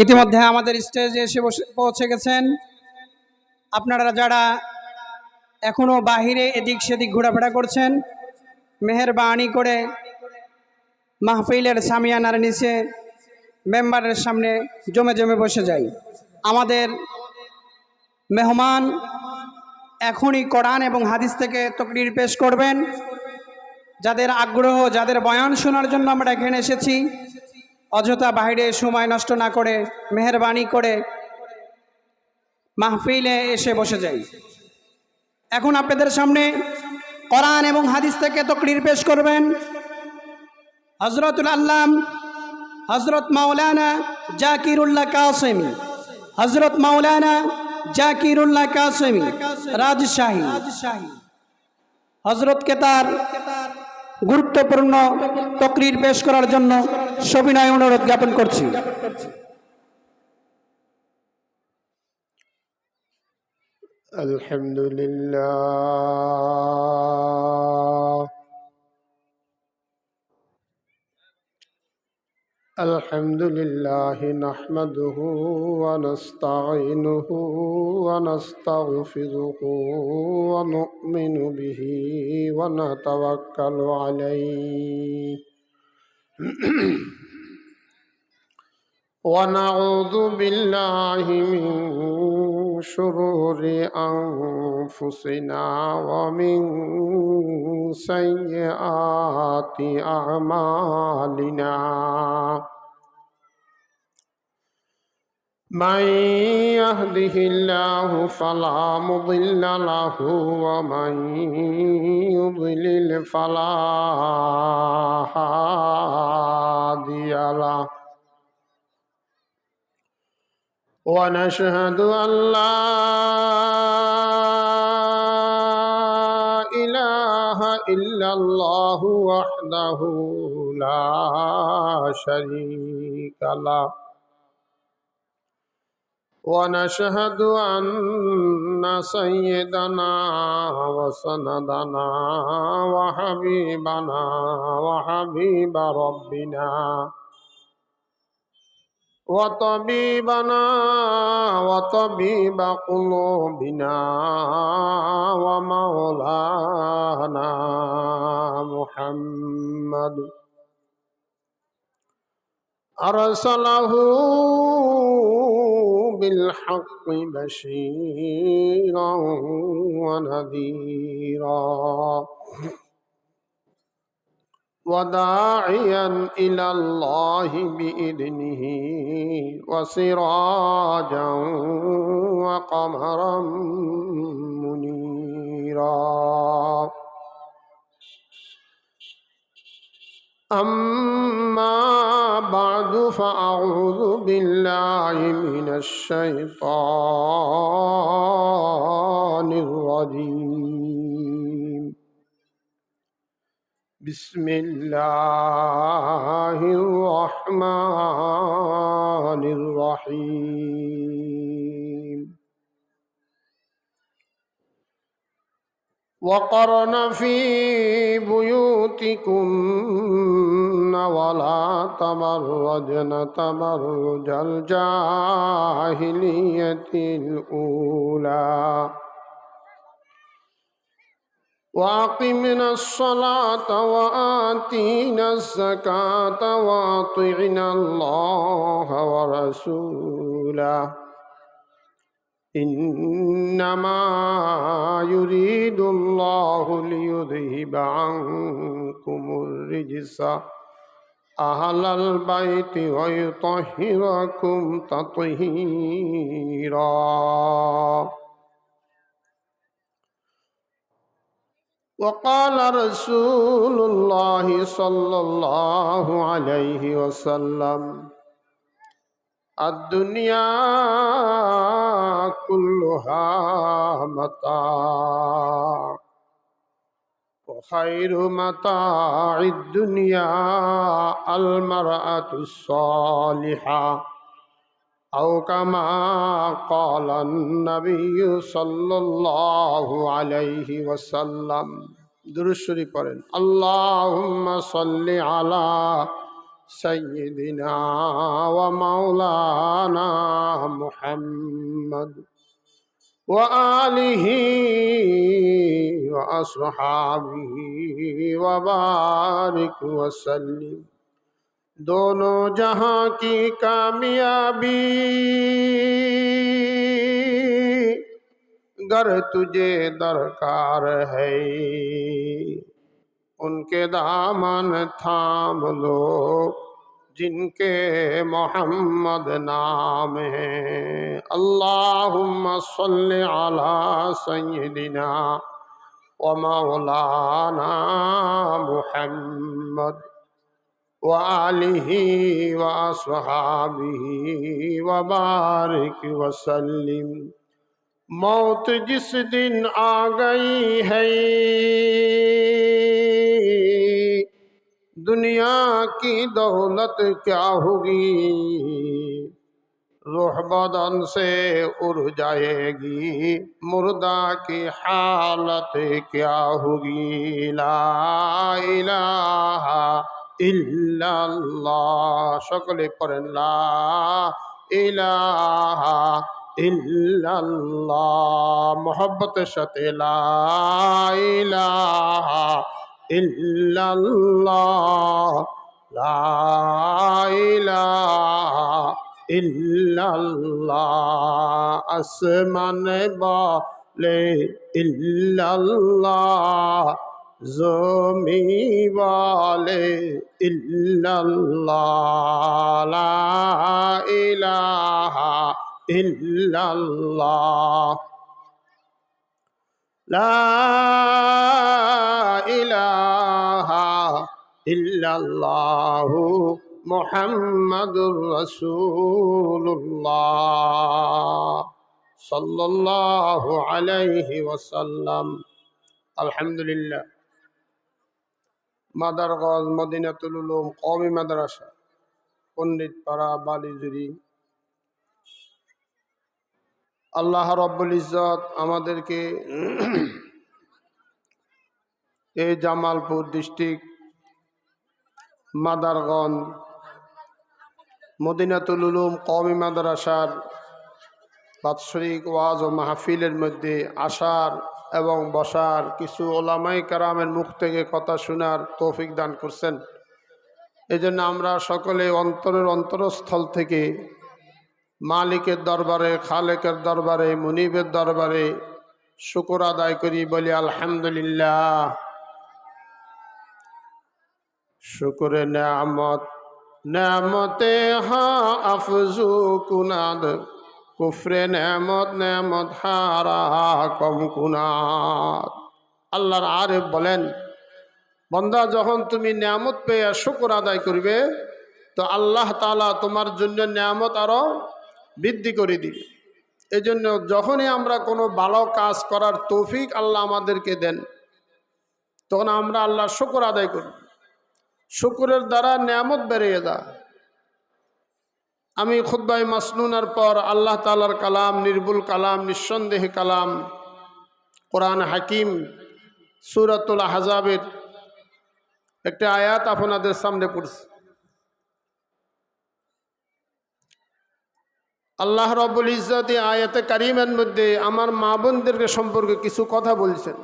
ইতিমধ্যে আমাদের স্টেজে এসে পৌঁছে গেছেন। আপনারা যারা এখনো বাহিরে এদিক সেদিক ঘোরাফেরা করছেন, মেহেরবানি করে মাহফিলের সামিয়ানার নিচে মেম্বারের সামনে জমে জমে বসে যাই। আমাদের মেহমান এখনই কোরআন এবং হাদিস থেকে তাকরীর পেশ করবেন। যাদের আগ্রহ, যাদের বয়ান শোনার জন্য আমরা এখানে এসেছি, অযথা বাইরে সময় নষ্ট না করে মেহেরবানি করে মাহফিলে এসে বসে যাই। এখন আপনাদের সামনে কোরআন এবং হাদিস থেকে তাকরীর পেশ করবেন হযরতুল আল্লাম হযরত মাওলানা জাকিরুল্লাহ কাসেমি, হযরত মাওলানা জাকিরুল্লাহ কাসেমি রাজশাহী। হযরতকে তার গুরুত্বপূর্ণ তাকরীর পেশ করার জন্য সবিনয় অনুরোধ জ্ঞাপন করছি। الحمد لله نحمده ونستعينه ونستغفره ونؤمن به ونتوكل عليه ونعوذ بالله من شرور أنفسنا ومن سيئات أعمالنا. من يهده الله فلا مضل له ومن يضلل فلا هادي له. ونشهد أن لا إله إلا الله وحده لا شريك له. ونشهد أن سيدنا وسندنا وحبيبنا وحبيب ربنا وطبيبنا وطبيب قلوبنا ومولانا محمد أرسله بالحق بشيرا ونذيرا وداعيا إلى الله بإذنه وسراجا وقمرا منيرا. أما بعد فأعوذ بالله من الشيطان الرجيم. بسم الله الرحمن الرحيم. وقرن في بيوتكن ولا تبرجن تبرج الجاهلية الأولى وأقمنا الصلاة وآتينا الزكاة وأطعنا الله ورسوله إنما يريد الله ليذهب عنكم الرجس أهل البيت ويطهركم تطهيرا. وقال رسول الله صلى الله عليه وسلم الدنيا كلها متاع وخير متاع الدنيا المرأة الصالحة أو كما قال النبي صلى الله عليه وسلم. দুরূদ শরীফ পড়েন। اللهم صل على سيدنا ومولانا محمد وآله وأصحابه وبارك وسلم दोनों जहां की कामयाबी गर तुझे दरकार है उनके दामन थाम लो जिनके मोहम्मद नाम है अल्लाहुम्मा सल्लि अला सय्यिदिना व मौलाना मुहम्मद व आलिहि व अस्हाबिहि व बारिक वसल्लिम। मौत जिस दिन आ गई है दुनिया की दौलत क्या होगी रूह बदन से उड़ जाएगी मुर्दा की हालत क्या होगी ला इलाहा इल्लल्लाह সকলে পড়েন লা ইলাহা ইল্লাল্লাহ মোহব্বতের সাথে লা ইলাহা ইল্লাল্লাহ লা ইলাহা ইল্লাল্লাহ আসমানে বলে ইল্লাল্লাহ জমি বলে ইল্লাল্লাহ লা ইলাহা ইল্লাল্লাহ লা ইলাহা ইল্লাল্লাহু মুহাম্মাদুর রাসূলুল্লাহ সাল্লাল্লাহু আলাইহি ওয়াসাল্লাম। আলহামদুলিল্লাহ। মাদারগঞ্জ মদিনাতুল উলুম কওমি মাদ্রাসা পণ্ডিতপাড়া বালিজুরি, আল্লাহ রব্বুল ইজ্জত আমাদেরকে এই জামালপুর ডিস্ট্রিক্ট মাদারগঞ্জ মদিনাতুল উলুম কওমি মাদ্রাসার বাৎসরিক ওয়াজ ও মাহফিলের মধ্যে আসার এবং বসার, কিছু ওলামায়ে কেরামের মুখ থেকে কথা শোনার তৌফিক দান করছেন। এজন্য আমরা সকলে অন্তরের অন্তরস্থল থেকে মালিকের দরবারে, খালেকের দরবারে, মুনিবের দরবারে শুকর আদায় করি, বলি আলহামদুলিল্লাহ। শুকরে নেয়ামত নেয়ামতে হা আফজু কুনাদ কুফরে নেয়ামত নেয়ামত হারা কম কুনাদ। আল্লাহর আরেফ বলেন, বান্দা যখন তুমি নেয়ামত পেয়ে শুকর আদায় করবে তো আল্লাহ তাআলা তোমার জন্য নেয়ামত আরো বৃদ্ধি করে দিবে। এই জন্য যখনই আমরা কোনো ভালো কাজ করার তৌফিক আল্লাহ আমাদেরকে দেন তখন আমরা আল্লাহর শুকর আদায় করি। শুকরের দ্বারা নেয়ামত বেড়ে যায়। আমি খুতবায়ে মাসনুনার পর আল্লাহ তাআলার কালাম, নির্ভুল কালাম, নিঃসন্দেহে কালাম, কোরআন হাকিম সূরাতুল আহজাবের একটা আয়াত আপনাদের সামনে পড়ছি। আল্লাহ রাব্বুল ইজ্জত আয়াতে কারিমের মধ্যে আমার মা বোনদেরকে সম্পর্কে কিছু কথা বলছেন।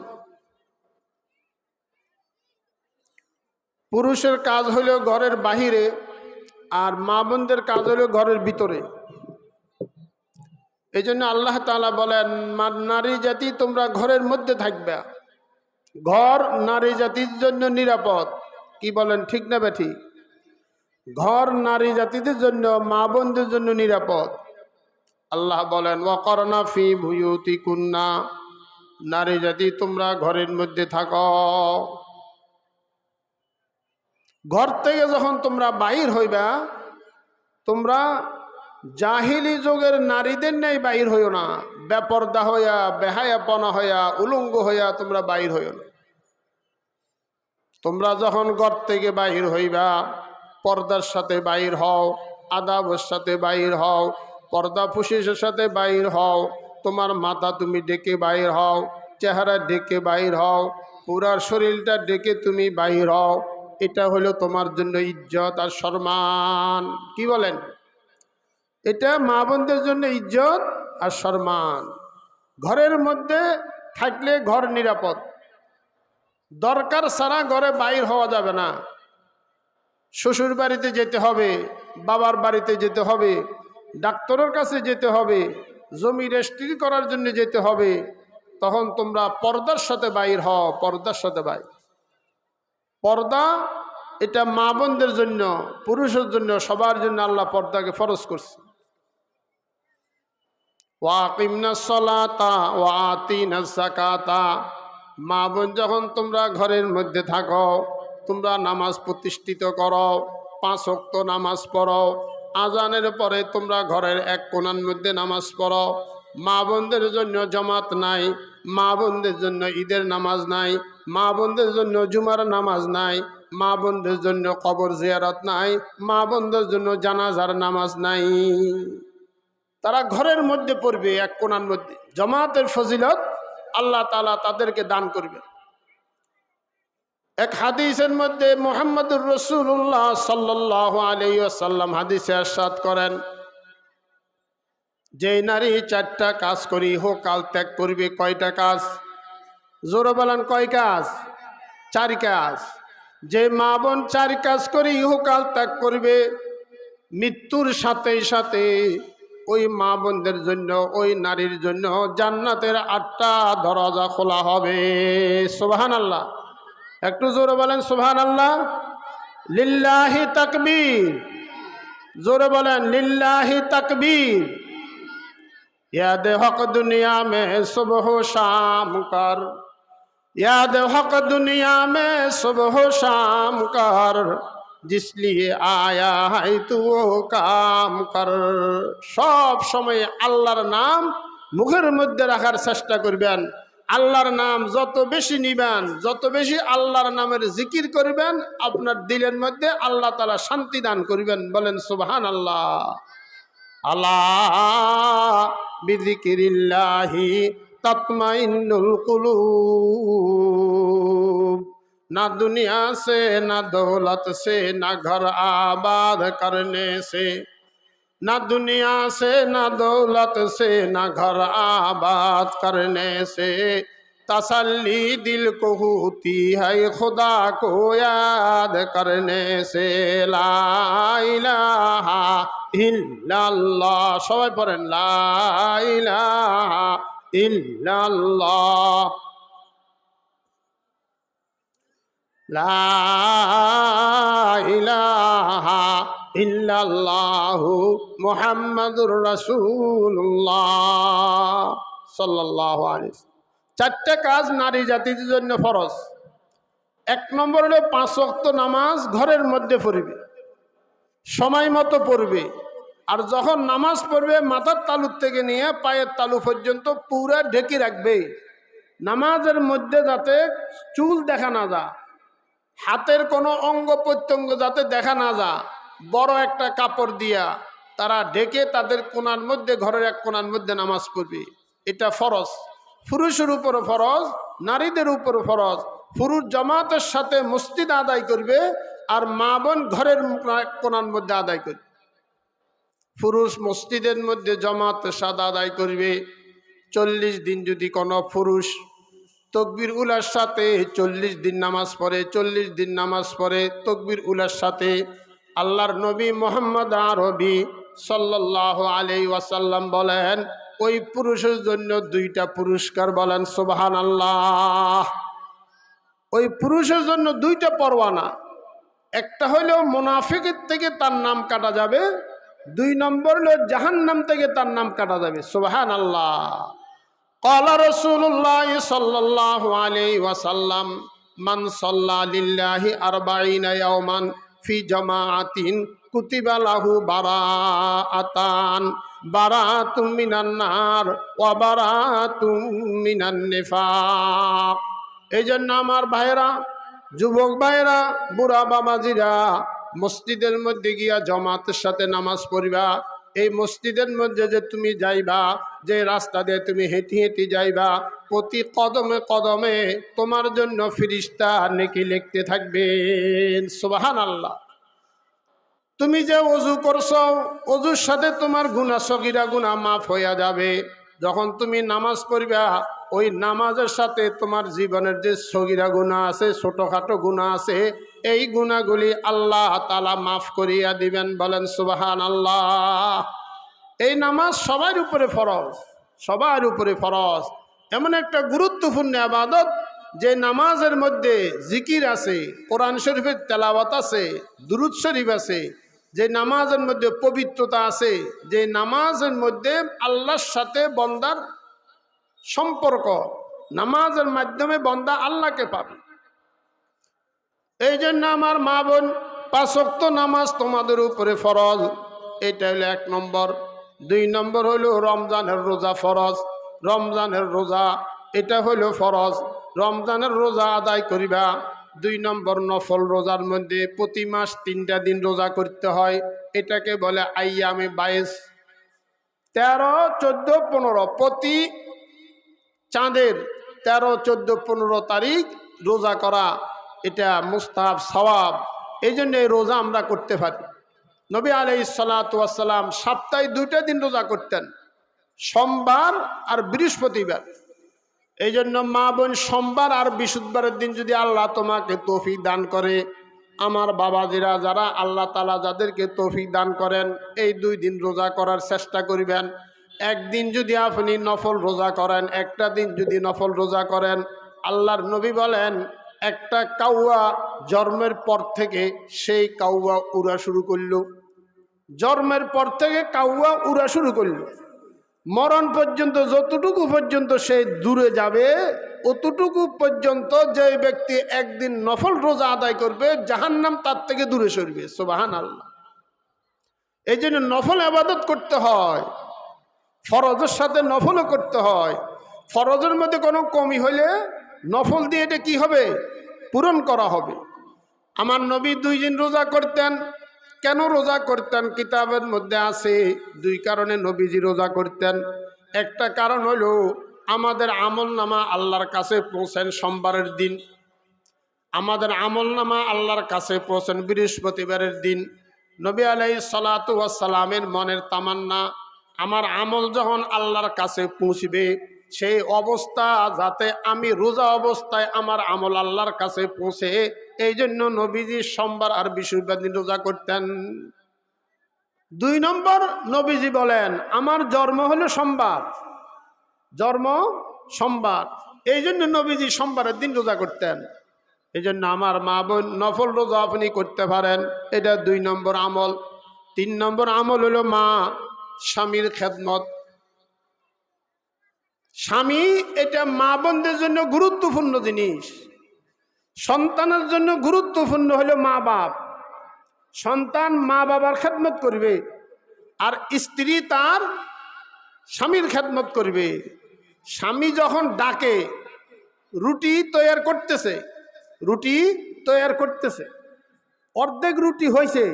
পুরুষের কাজ হলো ঘরের বাহিরে আর মা বোনদের কাজ হলো ঘরের ভিতরে। এই জন্য আল্লাহ তাআলা বলেন, নারী জাতি তোমরা ঘরের মধ্যে থাকবে। ঘর নারী জাতির জন্য নিরাপদ। কি বলেন, ঠিক না বেঠি? ঘর নারী জাতিদের জন্য, মা বোনদের জন্য নিরাপদ। আল্লাহ বলেন, ওয়াকরনা ফি বুয়ুতিকুন্না, নারী জাতি তোমরা ঘরের মধ্যে থাকো। ঘর থেকে যখন তোমরা বাহির হইবা, তোমরা জাহিলি যুগের নারীদের নেই বাহির হইও না। বেপর্দা হইয়া, বেহায়াপনা হইয়া, উলঙ্গ হইয়া তোমরা বাহির হইও না। তোমরা যখন ঘর থেকে বাহির হইবা পর্দার সাথে বাহির হও, আদাবের সাথে বাহির হও, পর্দা পুশিসের সাথে বাহির হও। তোমার মাথা তুমি ডেকে বাহির হও, চেহারা ডেকে বাহির হও, পুরার শরীরটা ডেকে তুমি বাহির হও। এটা হলো তোমার জন্য ইজ্জত আর সম্মান। কি বলেন? এটা মা বোনদের জন্য ইজ্জত আর সম্মান। ঘরের মধ্যে থাকলে ঘর নিরাপদ, দরকার ছাড়া ঘরে বাইর হওয়া যাবে না। শ্বশুর বাড়িতে যেতে হবে, বাবার বাড়িতে যেতে হবে, ডাক্তারের কাছে যেতে হবে, জমি রেজিস্ট্রি করার জন্য যেতে হবে, তখন তোমরা পর্দার সাথে বাইর হও, পর্দার সাথে বাইর। পর্দা এটা মা বোনদের জন্য, পুরুষের জন্য, সবার জন্য আল্লাহ পর্দাকে ফরজ করছে। ওয়াকিমনাস সালাতা ওয়া আতিনাস যাকাতা, মা বোন যখন তোমরা ঘরের মধ্যে থাকো, তোমরা নামাজ প্রতিষ্ঠিত করো, 5 ওয়াক্ত নামাজ পড়ো, আজানের পরে তোমরা ঘরের এক কোণার মধ্যে নামাজ পড়ো। মা বোনদের জন্য জামাত নাই, মা বোনদের জন্য ঈদের নামাজ নাই, মা বোনদের জন্য জুমার নামাজ নাই, মা বোনদের জন্য কবর জিয়ারত নাই, মা বোনদের জন্য জানাজার নামাজ নাই। তারা ঘরের মধ্যে পড়বে এক কোণার মধ্যে। জামাতের ফজিলত আল্লাহ তাআলা তাদেরকে দান করবে। এক হাদিসের মধ্যে মুহাম্মদুর রাসূলুল্লাহ সাল্লাল্লাহু আলাইহি ওয়াসাল্লাম হাদিসে ইরশাদ করেন, যে নারী 4টা কাজ করি ইহকাল ত্যাগ করবে। কয়টা কাজ? জোরে বলেন, কয় কাজ? 4 কাজ। যে মা বোন 4 কাজ করে ইহকাল ত্যাগ করবে, মৃত্যুর সাথে সাথে ওই মা বোনদের জন্য, ওই নারীর জন্য জান্নাতের 8টা দরজা খোলা হবে। সুবহানাল্লাহ। একটু জোরে বলেন সুবহানাল্লাহ। লিল্লাহি তাকবীর। জোরে বলেন লিল্লাহি তাকবীর। याद हक दुनिया में सुबह शाम कर, याद हक दुनिया में सुबह शाम कर, जिसलिए आया है तू वो काम कर। सब समय আল্লাহর নাম মুখের মধ্যে রাখার চেষ্টা করবেন। আল্লাহর নাম যত বেশি নিবেন, যত বেশি আল্লাহর নামের জিকির করবেন, আপনার দিলের মধ্যে আল্লাহ তাআলা শান্তি দান করবেন। বলেন সুবহানাল্লাহ। আল্লাহ বিযিকিরিল্লাহি তাতমাইন্নুল কুলুব। ना दुनिया से ना दौलत से ना घर आबाद करने से, ना दुनिया से ना दौलत से ना घर आबाद करने से तसल्ली दिल को होती है खुदा को याद करने से। ला इलाहा इल्लल्लाह, সবাই পড়েন লা ইলাহা ইল্লাল্লাহ, লা ইলাহা ইল্লাল্লাহু মুহাম্মাদুর রাসূলুল্লাহ সাল্লাল্লাহু আলাইহি। 4টা কাজ নারী জাতির জন্য ফরজ। 1 নম্বর হলো 5 ওয়াক্ত নামাজ ঘরের মধ্যে পড়বে, সময় মতো পড়বে। আর যখন নামাজ পড়বে মাথার তালু থেকে নিয়ে পায়ের তালু পর্যন্ত পুরা ঢেকে রাখবে। নামাজের মধ্যে যাতে চুল দেখা না যায়, হাতের কোনো অঙ্গ প্রত্যঙ্গ যাতে দেখা না যায়, বড় একটা কাপড় দিয়া তারা ঢেকে তাদের কোণার মধ্যে, ঘরের এক কোণার মধ্যে নামাজ পড়বে। এটা ফরজ। পুরুষের উপর ফরজ, নারীদের উপর ফরজ। পুরুষ জামাতের সাথে মসজিদ আদায় করবে, আর মা বোন ঘরের কোণার মধ্যে আদায় করবে। পুরুষ মসজিদের মধ্যে জামাতের সাথে আদায় করবে। 40 দিন যদি কোনো পুরুষ তকবির উলার সাথে 40 দিন নামাজ পড়ে, 40 দিন নামাজ পড়ে তকবির উলার সাথে, আল্লাহর নবী মুহাম্মদ আরবি সাল্লাল্লাহু আলাইহি ওয়াসাল্লাম বলেন, ওই পুরুষের জন্য 2টা পুরস্কার। বলেন সুবহানাল্লাহ। ওই পুরুষের জন্য 2টা পরওয়ানা। একটা হলো মুনাফিকের থেকে তার নাম কাটা যাবে, 2 নম্বর হলো জাহান্নাম থেকে তার নাম কাটা যাবে। সুবহানাল্লাহ। قال رسول الله صلى الله عليه وسلم من صلى لله 40 يوما في جماعة كتب له براءتان، براءة من النار وبراءة من النفاق। এই জন্য আমার ভাইরা, যুবক ভাইরা, বুড়া বাবাজিরা, মসজিদের মধ্যে গিয়া জামাতের সাথে নামাজ পড়িবা। এই মসজিদের মধ্যে যে তুমি যাইবা, যে রাস্তা দিয়ে তুমি হেঁটে হেঁটে যাইবা প্রতি কদমে কদমে তোমার জন্য ফিরিস্তা নেকি লিখতে থাকবেন। সুবহানাল্লাহ। তুমি যে অজু করছো, অজুর সাথে তোমার গুনাহ সগীরা গুনাহ মাফ হইয়া যাবে। যখন তুমি নামাজ পড়বা, ওই নামাজের সাথে তোমার জীবনের যে সগীরা গুনাহ আছে, ছোটখাটো গুনাহ আছে, এই গুনাহগুলি আল্লাহ তাআলা মাফ করিয়া দিবেন। বলেন সুবহানাল্লাহ। এই নামাজ সবার উপরে ফরজ, সবার উপরে ফরজ। এমন একটা গুরুত্বপূর্ণ ইবাদত যে নামাজের মধ্যে জিকির আছে, কোরআন শরীফের তেলাওয়াত আছে, দুরূদ শরীফ আছে, যে নামাজের মধ্যে পবিত্রতা আছে, যে নামাজের মধ্যে আল্লাহর সাথে বন্দার সম্পর্ক, নামাজের মাধ্যমে বন্দা আল্লাহকে পাবে। এই জন্য আমার মা বোন, 5 ওয়াক্ত নামাজ তোমাদের উপরে ফরজ। এটা হলো 1 নম্বর। 2 নম্বর হলো রমজানের রোজা ফরজ। রমজানের রোজা এটা হলো ফরজ, রমজানের রোজা আদায় করিবা। 2 নম্বর নফল রোজার মধ্যে প্রতি মাস 3টা দিন রোজা করতে হয়, এটাকে বলে আইয়ামে বাইস। 13, 14, 15 প্রতি চাঁদের 13, 14, 15 তারিখ রোজা করা, এটা মুস্তাহাব সওয়াব। এই জন্য এই রোজা আমরা করতে পারি। নবী আলাইহিস সালাতু ওয়াস সালাম সপ্তাহে 2টা দিন রোজা করতেন, সোমবার আর বৃহস্পতিবার। এই জন্য মা বোন, সোমবার আর বৃহস্পতিবারের দিন যদি আল্লাহ তোমাকে তৌফিক দান করে, আমার বাবাজিরা যারা আল্লাহ তাআলা যাদেরকে তৌফিক দান করেন, এই 2 দিন রোজা করার চেষ্টা করবেন। একদিন যদি আপনি নফল রোজা করেন, একটা দিন যদি নফল রোজা করেন, আল্লাহর নবী বলেন একটা কাউয়া জন্মের পর থেকে সেই কাউয়া উড়া শুরু করলো, জন্মের পর থেকে কাউয়া উড়া শুরু করলো, মরণ পর্যন্ত যতটুকু পর্যন্ত সে দূরে যাবে, অতটুকু পর্যন্ত যে ব্যক্তি একদিন নফল রোজা আদায় করবে, জাহান্নাম তার থেকে দূরে সরবে। সুবহানাল্লাহ। এই জন্য নফল ইবাদত করতে হয়, ফরজের সাথে নফলও করতে হয়। ফরজের মধ্যে কোনো কমি হলে নফল দিয়ে এটা কি হবে? পূরণ করা হবে। আমার নবী 2 দিন রোজা করতেন। কেন রোজা করতেন? কিতাবের মধ্যে আছে 2 কারণে নবীজি রোজা করতেন। একটা কারণ হলো আমাদের আমলনামা আল্লাহর কাছে পৌঁছেন সোমবারের দিন, আমাদের আমলনামা আল্লাহর কাছে পৌঁছেন বৃহস্পতিবারের দিন। নবী আলাইহিস সালাতু ওয়াস সালামের মনের তামান্না, আমার আমল যখন আল্লাহর কাছে পৌঁছবে, সেই অবস্থা যাতে আমি রোজা অবস্থায় আমার আমল আল্লাহর কাছে পৌঁছে, এই জন্য নবীজি সোমবার আর বৃহস্পতিবার দিন রোজা করতেন। 2 নম্বর, নবীজি বলেন আমার জন্ম হলো সোমবার, জন্ম সোমবার, এই জন্য নবীজি সোমবারের দিন রোজা করতেন। এই জন্য আমার মা বোন, নফল রোজা আপনি করতে পারেন, এটা 2 নম্বর আমল। 3 নম্বর আমল হলো মা স্বামীর খেদমত। স্বামী এটা মা বোনদের জন্য গুরুত্বপূর্ণ জিনিস। সন্তানের জন্য গুরুত্বপূর্ণ হলো মা বাপ। সন্তান মা বাবার খেদমত করবে, আর স্ত্রী তার স্বামীর খেদমত করবে। স্বামী যখন ডাকে, রুটি তৈয়ার করতেছে, রুটি তৈয়ার করতেছে, অর্ধেক রুটি হয়েছে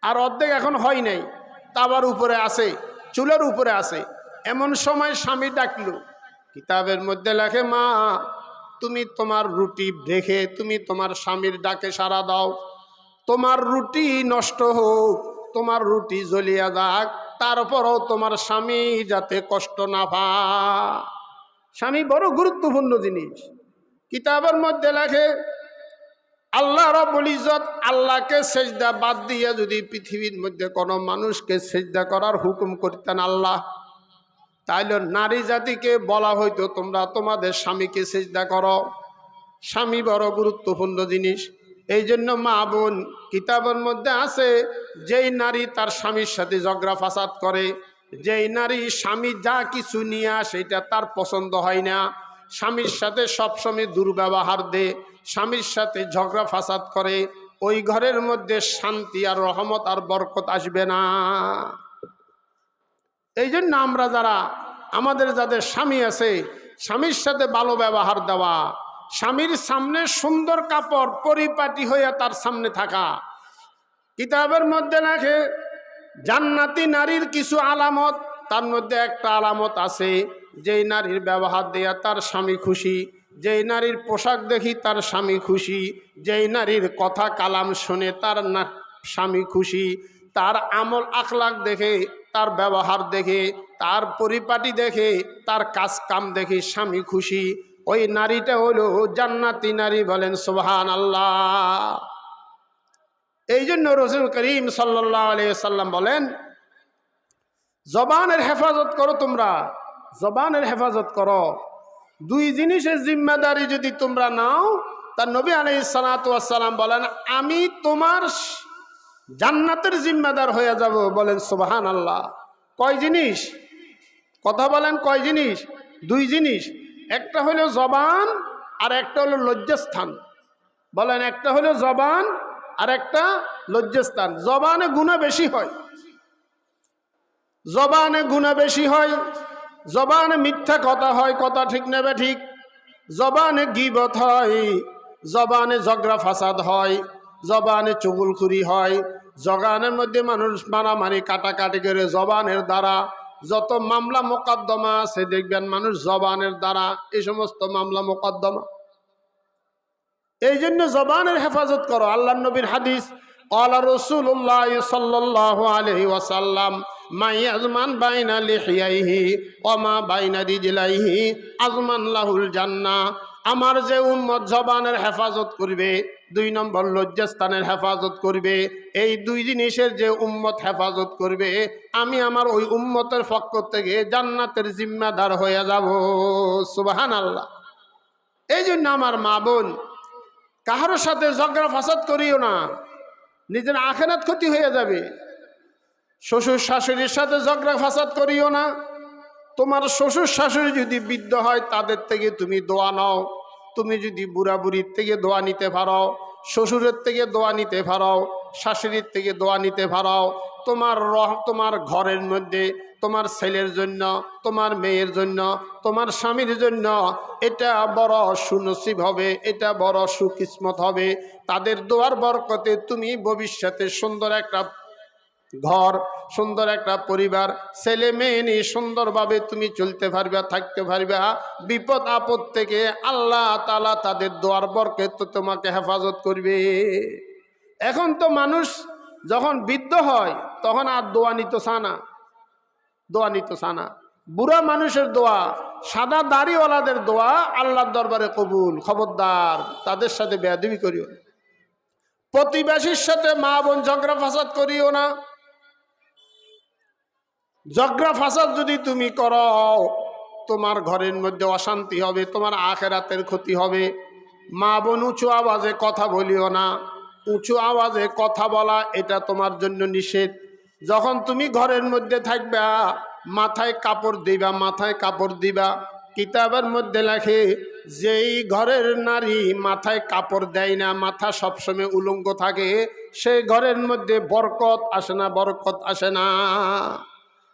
আর অর্ধেক এখন হয় নাই, তাওয়ার উপরে আছে, চুলার উপরে আছে, এমন সময় স্বামী ডাকলো। কিতাবের মধ্যে লেখে মা তুমি তোমার রুটি দেখে তুমি তোমার স্বামীর ডাকে সাড়া দাও। তোমার রুটি নষ্ট হোক, তোমার রুটি জ্বলিয়া যাক, তারপরও তোমার স্বামী যাতে কষ্ট না পায়। স্বামী বড় গুরুত্বপূর্ণ জিনিস। কিতাবের মধ্যে লেখে আল্লাহ রাব্বুল ইজ্জত আল্লাহকে সেজদা বাদ দিয়ে যদি পৃথিবীর মধ্যে কোনো মানুষকে সেজদা করার হুকুম করতেন আল্লাহ, তাইলে নারী জাতিকে বলা হইতো তোমরা তোমাদের স্বামীকে সেজদা করো। স্বামী বড় গুরুত্বপূর্ণ জিনিস। এই জন্য মা বোন, কিতাবের মধ্যে আছে যেই নারী তার স্বামীর সাথে ঝগড়া ফাসাদ করে, যেই নারী স্বামী যা কিছু নিয়ে আসে এটা তার পছন্দ হয় না, স্বামীর সাথে সবসময় দুর্ব্যবহার দেয়, স্বামীর সাথে ঝগড়া ফাসাদ করে, ওই ঘরের মধ্যে শান্তি আর রহমত আর বরকত আসবে না। এই জন্য আমরা যারা আমাদের যাদের স্বামী আছে, স্বামীর সাথে ভালো ব্যবহার দেওয়া, স্বামীর সামনে সুন্দর কাপড় পরিপাটি হইয়া তার সামনে থাকা। কিতাবের মধ্যে লেখে জান্নাতি নারীর কিছু আলামত, তার মধ্যে একটা আলামত আছে, যেই নারীর ব্যবহার দেয়া তার স্বামী খুশি, যেই নারীর পোশাক দেখি তার স্বামী খুশি, যেই নারীর কথা কালাম শুনে তার না স্বামী খুশি, তার আমল আখলাক দেখে, তার ব্যবহার দেখে, তার পরিপাটি দেখে, তার কাজ কাম দেখে স্বামী খুশি, ওই নারীটা হলো জান্নাতি নারী। বলেন সুবহানাল্লাহ। এই জন্য রাসূল করিম সাল্লাল্লাহু আলাইহি সাল্লাম বলেন, জবানের হেফাজত করো, তোমরা জবানের হেফাজত করো। দুই জিনিসের জিম্মাদারি যদি তোমরা নাও, তার নবী আলাইহিস সালাতু ওয়াস সালাম বলেন, আমি তোমার জান্নাতের জিম্মাদার হয়ে যাব। বলেন সুবহানাল্লাহ। কয় জিনিস? কথা বলেন, কয় জিনিস? দুই জিনিস। একটা হলো জবান আর একটা হলো লজ্জাস্থান। বলেন, একটা হলো জবান আর একটা লজ্জাস্থান। জবানে গুনাহ বেশি হয়, জবানে গুনাহ বেশি হয়, জবানে মিথ্যা কথা হয়, কথা ঠিক নেবে ঠিক, জবানে গীবত হয়, জবানে ঝগড়া ফাসাদ হয়, জবানে চুগলখুরি হয়, জবানের মধ্যে মানুষ মারামারি কাটাকাটি করে। জবানের দ্বারা যত মামলা মোকদ্দমা আছে দেখবেন মানুষ জবানের দ্বারা এই সমস্ত মামলা মোকদ্দমা। এই জন্য জবানের হেফাজত করো। আল্লাহ নবীর হাদিস, ক্বালা রাসূলুল্লাহ সাল্লাল্লাহু আলাইহি ওয়াসাল্লাম, মা ইয়াজমান বাইনা লিহিয়াইহি ওয়া মা বাইনা রিজলাইহি আজমান লাহুল জান্নাহ। আমার যে উম্মত জবানের হেফাজত করবে, দুই নম্বর লজ্জাস্থানের হেফাজত করবে, এই দুই জিনিসের যে উম্মত হেফাজত করবে, আমি আমার ওই উম্মতের পক্ষ থেকে জান্নাতের জিম্মাদার হয়ে যাব। সুবহানাল্লাহ। এই জন্য আমার মা বোন, কাহার সাথে ঝগড়া ফাসাদ করিও না, নিজের আখিরাত ক্ষতি হয়ে যাবে। শ্বশুর শাশুড়ির সাথে ঝগড়া ফাসাদ করিও না। তোমার শ্বশুর শাশুড়ি যদি বৃদ্ধ হয়, তাদের থেকে তুমি দোয়া নাও। তুমি যদি বুড়া বুড়ির থেকে দোয়া নিতে পারো, শ্বশুরের থেকে দোয়া নিতে পারো, শাশুড়ির থেকে দোয়া নিতে পারো, তোমার ঘরের মধ্যে তোমার ছেলের জন্য, তোমার মেয়ের জন্য, তোমার স্বামীর জন্য এটা বড় সুনসিব হবে, এটা বড় সুকিসমত হবে। তাদের দোয়ার বরকতে তুমি ভবিষ্যতে সুন্দর একটা ঘর, সুন্দর একটা পরিবার, ছেলে মেয়ে নিয়ে সুন্দরভাবে তুমি চলতে পারবে, থাকতে পারবে। বিপদ আপদ থেকে আল্লাহ তাআলা তাদের দোয়ার বরকতে তোমাকে হেফাজত করবে। এখন তো মানুষ যখন বৃদ্ধ হয় তখন আর দোয়া নিতে চায় না, দোয়া নিতে চায় না। বুড়া মানুষের দোয়া, সাদা দাড়িওয়ালাদের দোয়া আল্লাহর দরবারে কবুল। খবরদার তাদের সাথে বেয়াদবি করিও না। প্রতিবেশীর সাথে মা বোন ঝগড়া ফাসাদ করিও না। ঝগড়া ফাসাদ যদি তুমি করো, তোমার ঘরের মধ্যে অশান্তি হবে, তোমার আখিরাতের ক্ষতি হবে। মা বোন উঁচু আওয়াজে কথা বলিও না। উঁচু আওয়াজে কথা বলা এটা তোমার জন্য নিষেধ। যখন তুমি ঘরের মধ্যে থাকবা, মাথায় কাপড় দিবা, মাথায় কাপড় দিবা। কিতাবের মধ্যে লেখে, যেই ঘরের নারী মাথায় কাপড় দেয় না, মাথা সবসময় উলঙ্গ থাকে, সেই ঘরের মধ্যে বরকত আসে না, বরকত আসে না।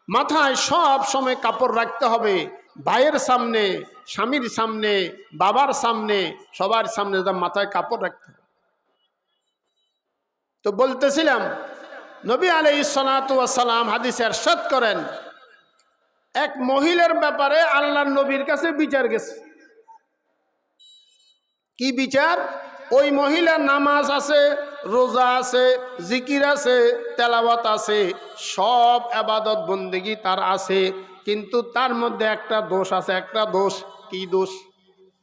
মাথায় সব সময় কাপড় রাখতে হবে, ভাইয়ের সামনে, স্বামীর সামনে, বাবার সামনে, সবার সামনে মাথায় কাপড় রাখতে হবে। তো বলতেছিলাম, নবী আলাইহিস সালাতু ওয়াস সালাম হাদিসে ইরশাদ করেন, এক মহিলার ব্যাপারে আল্লাহর নবীর কাছে বিচার গেছে। কি বিচার? ওই মহিলা নামাজ আছে, রোজা আছে, জিকির আছে, তেলাওয়াত আছে, সব ইবাদত বন্দেগী তার আছে, কিন্তু তার মধ্যে একটা দোষ আছে। একটা দোষ। কি দোষ?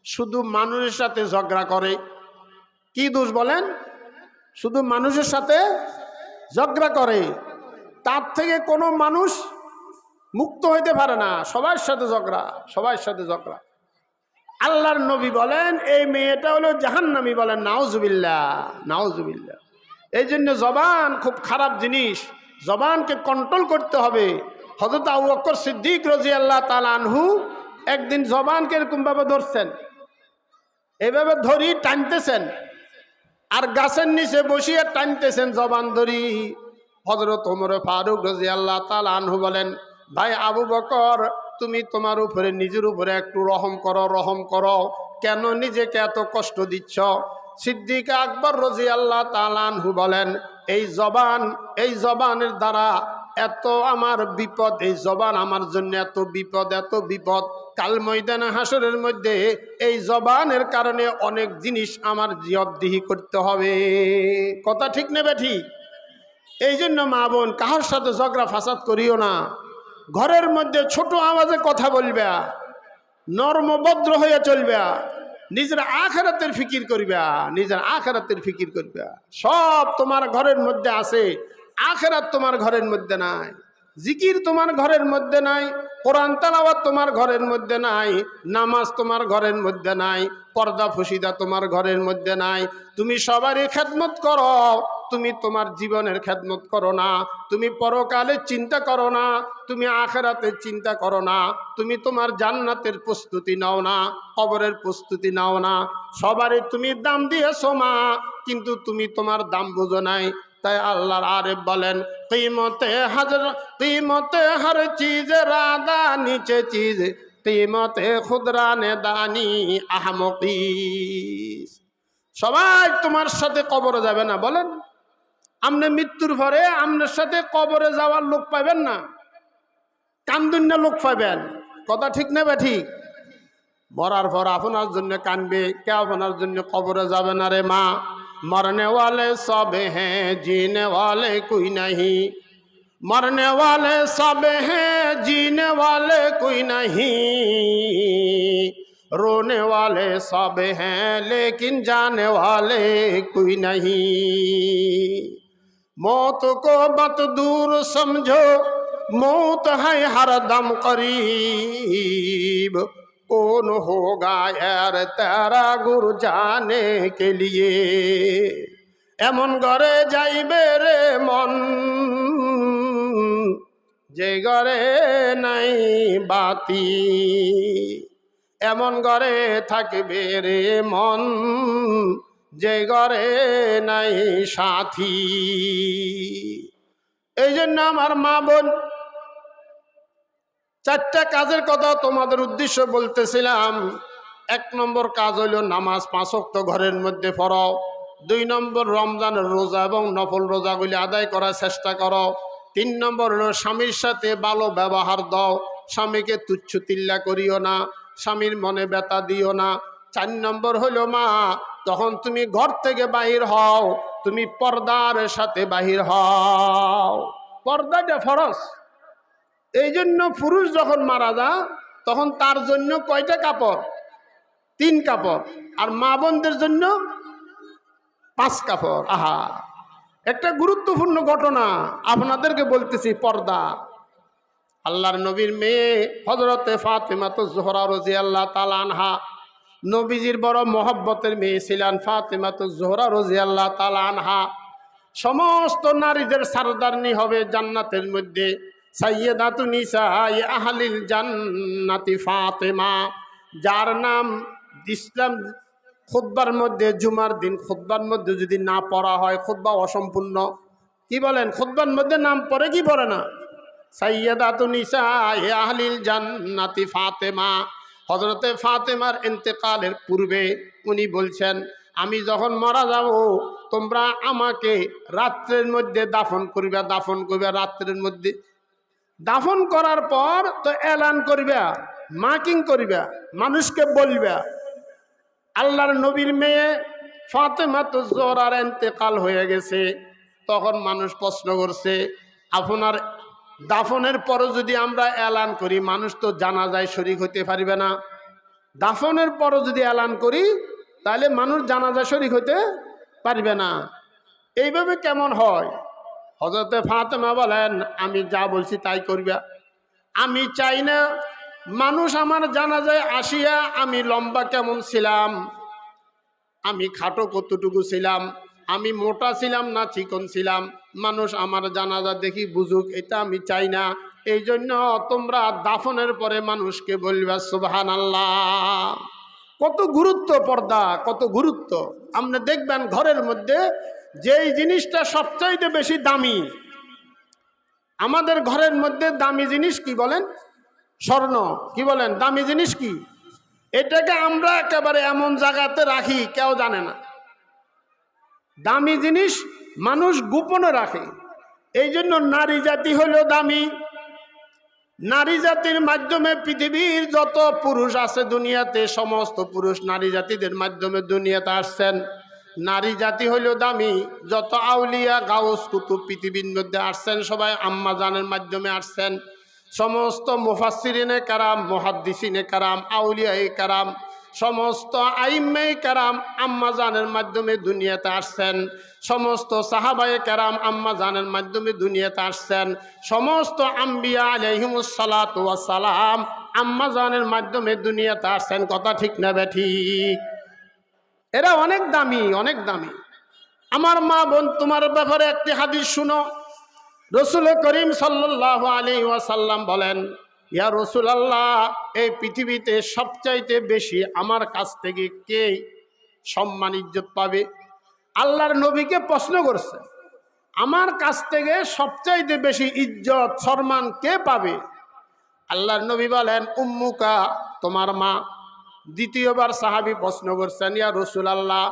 শুধু মানুষের সাথে ঝগড়া করে। কি দোষ বলেন? শুধু মানুষের সাথে ঝগড়া করে। তার থেকে কোনো মানুষ মুক্ত হইতে পারে না, সবার সাথে ঝগড়া, সবার সাথে ঝগড়া। আল্লাহর নবী বলেন, এই মেয়েটা হলো জাহান্নামী। বলেন নাউজুবিল্লাহ, নাউজুবিল্লাহ। এই জন্য জবান খুব খারাপ জিনিস, জবানকে কন্ট্রোল করতে হবে। হযরত আবু বকর সিদ্দিক রাদিয়াল্লাহু তাআলা আনহু একদিন জবানকে এরকমভাবে ধরছেন, এভাবে ধরি টানতেছেন, আর গাছের নিচে বসিয়ে টানতেছেন জবান ধরি। হযরত ওমর ফারুক রাদিয়াল্লাহু তাআলা আনহু বলেন, ভাই আবু বকর, তুমি তোমার উপরে, নিজের উপরে একটু রহম করো, রহম করো। কেন নিজেকে এত কষ্ট দিচ্ছ? সিদ্দিক আকবর রাদিয়াল্লাহু তাআলা আনহু বলেন, এই জবানের দ্বারা এত আমার বিপদ, এই জবান আমার জন্য এত বিপদ, এত বিপদ। কাল ময়দানে হাসরের মধ্যে এই জবানের কারণে অনেক জিনিস আমার জবাবদিহি করতে হবে। কথা ঠিক নেবে ঠিক? এই জন্য মা বোন, কাহার সাথে ঝগড়া ফাসাদ করিও না। ঘরের মধ্যে ছোট আওয়াজে কথা বলবে, নর্মভদ্র হয়ে চলবে, নিজের আখিরাতের ফিকির করবে, নিজের আখিরাতের ফিকির করবে। সব তোমার ঘরের মধ্যে আছে, আখিরাত তোমার ঘরের মধ্যে নাই। জিকির তোমার ঘরের মধ্যে নাই, কোরআন তেলাওয়াত তোমার ঘরের মধ্যে নাই, নামাজ তোমার ঘরের মধ্যে নাই, পর্দা ফসিদা তোমার ঘরের মধ্যে নাই। তুমি সবারই খেদমত করো, তুমি তোমার জীবনের খেদমত করো না, তুমি পরকালের চিন্তা করো না, তুমি আখিরাতের চিন্তা করো না, তুমি তোমার জান্নাতের প্রস্তুতি নাও না, কবরের প্রস্তুতি নাও না। সবারই তুমি দাম দিয়েছো মা, কিন্তু তুমি তোমার দাম বুঝো নাই। তাই আল্লাহর আরেফ বলেন, कीमते हर चीज रादा नीचे चीज कीमते खुदराने दानी আহমকিস। সবাই তোমার সাথে কবরে যাবে না। বলেন, আপনি মৃত্যুর পরে আপনার সাথে কবরে যাওয়ার লোক পাবেন না, কান্দুন্যা লোক পাবেন। কথা ঠিক নেবে ঠিক? মরার পর আপনার জন্য কানবে, কে আপনার জন্য কবরে যাবে না রে মা। মরনে ওয়ালে সব হ্যাঁ, জিনে ওয়ালে কোই नहीं। मरने वाले सब हैं, जीने वाले कोई नहीं। रोने वाले सब हैं, लेकिन जाने वाले कोई नहीं। मौत को मत दूर समझो, मौत है हर दम करीब। कौन होगा यार तेरा गुरु जाने के लिए। एमन घरे जाइबे रे मन, যে ঘরে নাই বাতি। এমন ঘরে থাকবে রে মন, যে ঘরে নাই সাথী। এই জন্য আমার মা বোন, চারটা কাজের কথা তোমাদের উদ্দেশ্য বলতেছিলাম। 1 নম্বর কাজ হইল নামাজ 5 ওয়াক্ত ঘরের মধ্যে পড়ো। 2 নম্বর রমজানের রোজা এবং নফল রোজাগুলি আদায় করার চেষ্টা করো। 3 নম্বর হলো স্বামীর সাথে ভালো ব্যবহার দাও, স্বামীকে তুচ্ছ তিল্লা করিও না, স্বামীর মনে ব্যথা দিও না। 4 নম্বর হলো মা, তখন তুমি ঘর থেকে বাহির হও, তুমি পর্দার সাথে বাহির হও। পর্দাটা ফরজ। এই জন্য পুরুষ যখন মারা যায় তখন তার জন্য কয়টা কাপড়? 3 কাপড়। আর মা বোনদের জন্য 5 কাপড়। আহা, একটা গুরুত্বপূর্ণ ঘটনা আপনাদেরকে বলতেছি। পর্দা। আল্লাহর নবীর মেয়ে হযরতে ফাতেমাতুজ জোহরা রাদিয়াল্লাহু তাআলা আনহা, নবীজির বড় মহব্বতের মেয়ে ছিলেন ফাতেমাতুজ জোহরা রাদিয়াল্লাহু তাআলা আনহা। সমস্ত নারীদের সরদারনি হবে জান্নাতের মধ্যে। সাইয়্যিদাতু নিসাই আহলিল জান্নাতি ফাতেমা, যার নাম ইসলাম খুতবার মধ্যে, জুমার দিন খুতবার মধ্যে যদি না পড়া হয় খুতবা অসম্পূর্ণ। কি বলেন? খুতবার মধ্যে নাম পড়ে কি পড়ে না? সাইয়্যিদাতু নিসাই আহলিল জান্নাতি ফাতেমা। হযরতে ফাতেমার ইন্তেকালের পূর্বে উনি বলছেন, আমি যখন মারা যাব তোমরা আমাকে রাত্রের মধ্যে দাফন করবে, দাফন করবে রাত্রের মধ্যে। দাফন করার পর তো এলান করবে, মার্কিং করবে, মানুষকে বলবে আল্লাহর নবীর মেয়ে ফাতেমাতুজ জোহরার ইন্তেকাল হয়ে গেছে। তখন মানুষ প্রশ্ন করছে, আপনার দাফনের পরও যদি আমরা এলান করি, মানুষ তো জানাজায় শরীক হতে পারবে না। দাফনের পরও যদি এলান করি তাহলে মানুষ জানাজায় শরীক হতে পারবে না। এইভাবে কেমন হয়? হযরতে ফাতেমা বলেন, আমি যা বলছি তাই করবে। আমি চাই না মানুষ আমার জানাজায় আসিয়া আমি লম্বা কেমন ছিলাম, আমি খাটো কতটুকু ছিলাম, আমি মোটা ছিলাম না চিকন ছিলাম, মানুষ আমার জানাজা দেখি বুঝুক, এটা আমি চাই না। এই জন্য তোমরা দাফনের পরে মানুষকে বলবে সুবহানাল্লাহ। কত গুরুত্ব পর্দা, কত গুরুত্ব। আপনি দেখবেন ঘরের মধ্যে যেই জিনিসটা সবচাইতে বেশি দামি, আমাদের ঘরের মধ্যে দামি জিনিস কি বলেন? স্বর্ণ। কি বলেন? দামি জিনিস কি? এটাকে আমরা একেবারে এমন জায়গাতে রাখি কেউ জানে না। দামি জিনিস মানুষ গোপনে রাখে। এই জন্য নারী জাতি হলো দামি। নারী জাতির মাধ্যমে পৃথিবীর যত পুরুষ আছে দুনিয়াতে, সমস্ত পুরুষ নারী জাতিদের মাধ্যমে দুনিয়াতে আসছেন। নারী জাতি হইল দামি। যত আউলিয়া গাউস কুতুব পৃথিবীর মধ্যে আসছেন সবাই আম্মা জানের মাধ্যমে আসছেন। সমস্ত মুফাসসিরিনে কারাম, মুহাদ্দিসিনে কারাম, আউলিয়ায়ে কারাম, সমস্ত আইম্মায়ে কারাম আম্মা জানের মাধ্যমে দুনিয়াতে আসছেন। সমস্ত সাহাবায়ে কারাম আম্মা জানের মাধ্যমে দুনিয়াতে আসছেন। সমস্ত আম্বিয়া আলাইহিমুস সালাতু ওয়াস সালাম আম্মা জানের মাধ্যমে দুনিয়াতে আসছেন। কথা ঠিক না বেঠিক? এরা অনেক দামি, অনেক দামি। আমার মা বোন, তোমার ব্যাপারে একটি হাদিস শুনো। রসুল করিম সাল্লাল্লাহু আলাইহি ওয়াসাল্লাম বলেন, ইয়া রাসূলুল্লাহ, এই পৃথিবীতে সবচাইতে বেশি আমার কাছ থেকে কে সম্মান ইজ্জত পাবে? আল্লাহর নবীকে প্রশ্ন করছে, আমার কাছ থেকে সবচাইতে বেশি ইজ্জত সম্মান কে পাবে? আল্লাহর নবী বলেন, উম্মুকা, তোমার মা। দ্বিতীয়বার সাহাবী প্রশ্ন করছেন, ইয়া রাসূলুল্লাহ,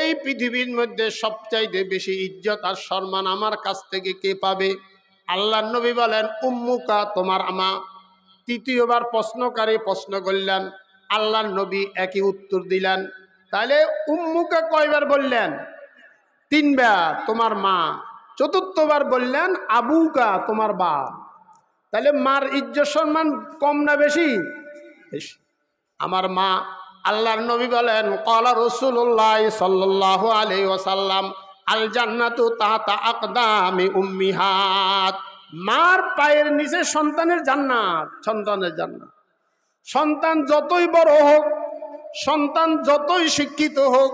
এই পৃথিবীর মধ্যে সবচাইতে বেশি ইজ্জত আর সম্মান আমার কাছ থেকে কে পাবে? আল্লাহর নবী বলেন, উম্মুকা, তোমার মা। তৃতীয়বার প্রশ্নকারী প্রশ্ন করলেন, আল্লাহর নবী একই উত্তর দিলেন। তাহলে উম্মুকা কয়বার বললেন? তিনবার, তোমার মা। চতুর্থবার বললেন আবুকা, তোমার বাপ। তাহলে মার ইজ্জত সম্মান কম না বেশি? বেশি। আমার মা। আল্লাহর নবী বলেন, ক্বালা রাসূলুল্লাহ সাল্লাল্লাহু আলাইহি ওয়াসাল্লাম, আল জান্নাতু তাহতা আকদামি উম্মিহাত। মার পায়ের নিচে সন্তানের জান্নাত, সন্তানের জান্নাত। সন্তান যতই বড় হোক, সন্তান যতই শিক্ষিত হোক,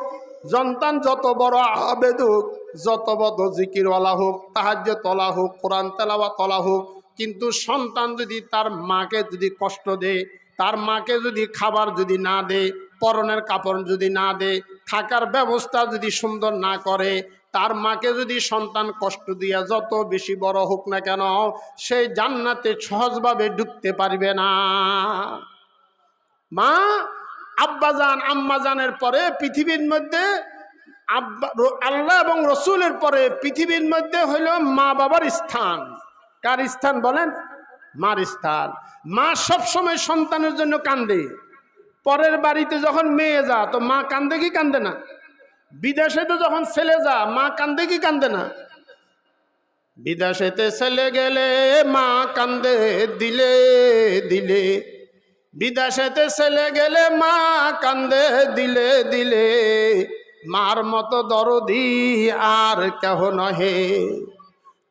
সন্তান যত বড় আবেদ হোক, যত বড় জিকিরওয়ালা হোক, তাহাজ্জুদওয়ালা হোক, কোরআন তেলাওয়াতওয়ালা হোক, কিন্তু সন্তান যদি তার মাকে যদি কষ্ট দেয়, তার মাকে যদি খাবার যদি না দেয়, পরনের কাপড় যদি না দেয়, থাকার ব্যবস্থা যদি সুন্দর না করে, তার মাকে যদি সন্তান কষ্ট দিয়া যত বেশি বড় হোক না কেন, সেই জান্নাতে সহজভাবে ঢুকতে পারবে না। মা, আব্বাজান, আম্মাজানের পরে পৃথিবীর মধ্যে আল্লাহ এবং রসুলের পরে পৃথিবীর মধ্যে হইল মা বাবার স্থান। কার স্থান বলেন? মার স্থান। মা সবসময় সন্তানের জন্য কান্দে। পরের বাড়িতে যখন মেয়ে যা, তো মা কান্দে কি কান্দে না? বিদেশেতে যখন ছেলে যা, মা কান্দে কি কান্দে না? বিদেশেতে ছেলে গেলে মা কান্দে দিলে দিলে। বিদেশেতে ছেলে গেলে মা কান্দে দিলে দিলে। মার মতো দরদি আর কেহ নহে।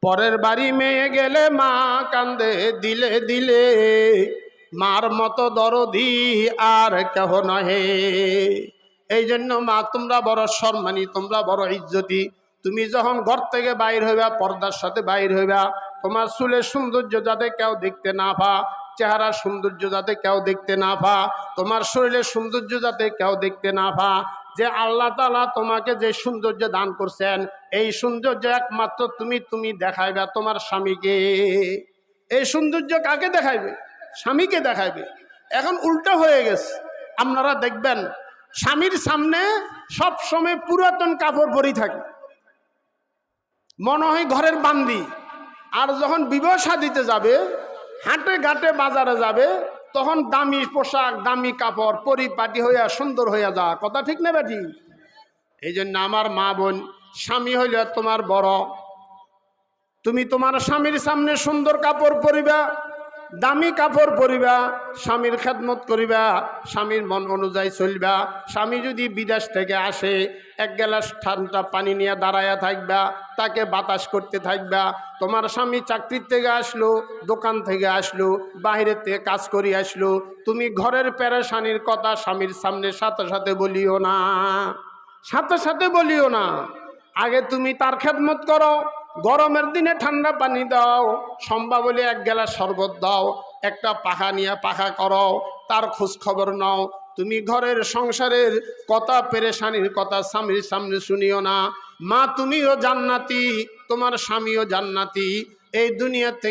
পরের বাড়ি মেয়ে গেলে মা কান্দে দিলে দিলে। মার মতো দরদি আর কেহ নহে। এই জন্য মা, তোমরা বড় সম্মানী, তোমরা বড় ইজ্জতি। তুমি যখন ঘর থেকে বাইর হইবা, পর্দার সাথে বাইর হইবা, তোমার চুলের সৌন্দর্য যাতে কেউ দেখতে না পা, চেহারার সৌন্দর্য যাতে কেউ দেখতে না পা, তোমার শরীরের সৌন্দর্য যাতে কেউ দেখতে না পা। যে আল্লাহ তাআলা তোমাকে যে সৌন্দর্য দান করছেন, এই সৌন্দর্য একমাত্র তুমি দেখাইবে তোমার স্বামীকে। এই সৌন্দর্য কাকে দেখাইবে? স্বামীকে দেখাইবে। এখন উল্টা হয়ে গেছে। আপনারা দেখবেন স্বামীর সামনে সব সময় পুরাতন কাপড় পরি থাকে, মনে হয় ঘরের বান্দি। আর যখন বিবাহ শাদীতে যাবে, হাটে ঘাটে বাজারে যাবে, তখন দামি পোশাক, দামি কাপড়, পরিপাটি হইয়া সুন্দর হইয়া যা। কথা ঠিক না বেঠি? এই জন্য আমার মা বোন, স্বামী হইল তোমার বড়। তুমি তোমার স্বামীর সামনে সুন্দর কাপড় পরিবা, দামি কাপড় পরিবা, স্বামীর খেদমত করিবা, স্বামীর মন অনুযায়ী চলবা। স্বামী যদি বিদেশ থেকে আসে, এক গ্লাস ঠান্ডা পানি নিয়ে দাঁড়ায়া থাকবা, তাকে বাতাস করতে থাকবা। তোমার স্বামী চাকরির থেকে আসলো, দোকান থেকে আসলো, বাহিরের থেকে কাজ করে আসলো, তুমি ঘরের পেরেশানির কথা স্বামীর সামনে সাথে সাথে বলিও না, সাথে সাথে বলিও না। আগে তুমি তার খেদমত করো। গরমের দিনে ঠান্ডা পানি দাও, সম্ভব হলে এক গ্লাস শরবত দাও, একটা পাখা নিয়ে পাখা করো, তার খোঁজ খবর নাও। তুমি ঘরের সংসারের কথা, পেরেশানির কথা স্বামীর সামনে শুনিও না। মা, তুমিও জান্নাতি, তোমার স্বামীও জান্নাতি। এই দুনিয়াতে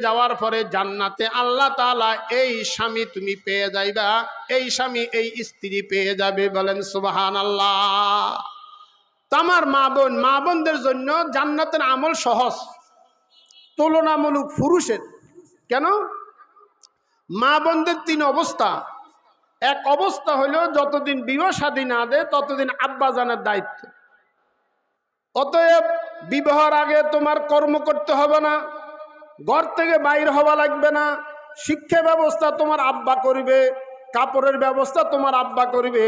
যাওয়ার পরে জান্নাতে আল্লাহ তাআলা এই স্বামী তুমি পেয়ে যাইবা, এই স্বামী, এই স্ত্রী পেয়ে যাবে। বলেন সুবহানাল্লাহ। তো আমার মা বোনদের জন্য জান্নাতের আমল সহজ তুলনামূলক পুরুষের। কেন? মা বোনদের তিন অবস্থা। এক অবস্থা হলো যতদিন বিবাহ শাদী না দেয় ততদিন আব্বা জানের দায়িত্ব। অতএব বিবাহের আগে তোমার কর্ম করতে হবে না, ঘর থেকে বাইর হওয়া লাগবে না, শিক্ষা ব্যবস্থা তোমার আব্বা করবে, কাপড়ের ব্যবস্থা তোমার আব্বা করবে,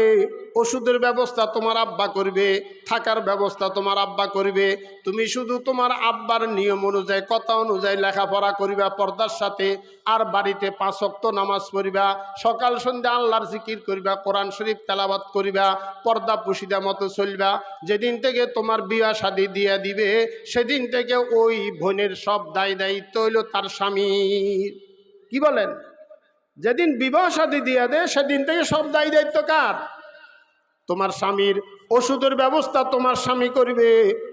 ওষুধের ব্যবস্থা তোমার আব্বা করবে, থাকার ব্যবস্থা তোমার আব্বা করবে। তুমি শুধু তোমার আব্বার নিয়ম অনুযায়ী কথা অনুযায়ী লেখাপড়া করিবা পর্দার সাথে, আর বাড়িতে 5 ওয়াক্ত নামাজ পড়িবা, সকাল সন্ধ্যা আল্লাহর জিকির করিবা, কোরআন শরীফ তেলাওয়াত করিবা, পর্দা পুশিদা মতো চলবা। যেদিন থেকে তোমার বিবাহ শাদী দিয়ে দিবে সেদিন থেকে ওই বোনের সব দায় দায়িত্ব হইল তার স্বামীর। কি বলেন? যেদিন বিবাহ শাদী দিয়ে দেয় সেদিন থেকে সব দায় দায়িত্ব কার? তোমার স্বামীর। ওষুধের ব্যবস্থা তোমার স্বামী করবে,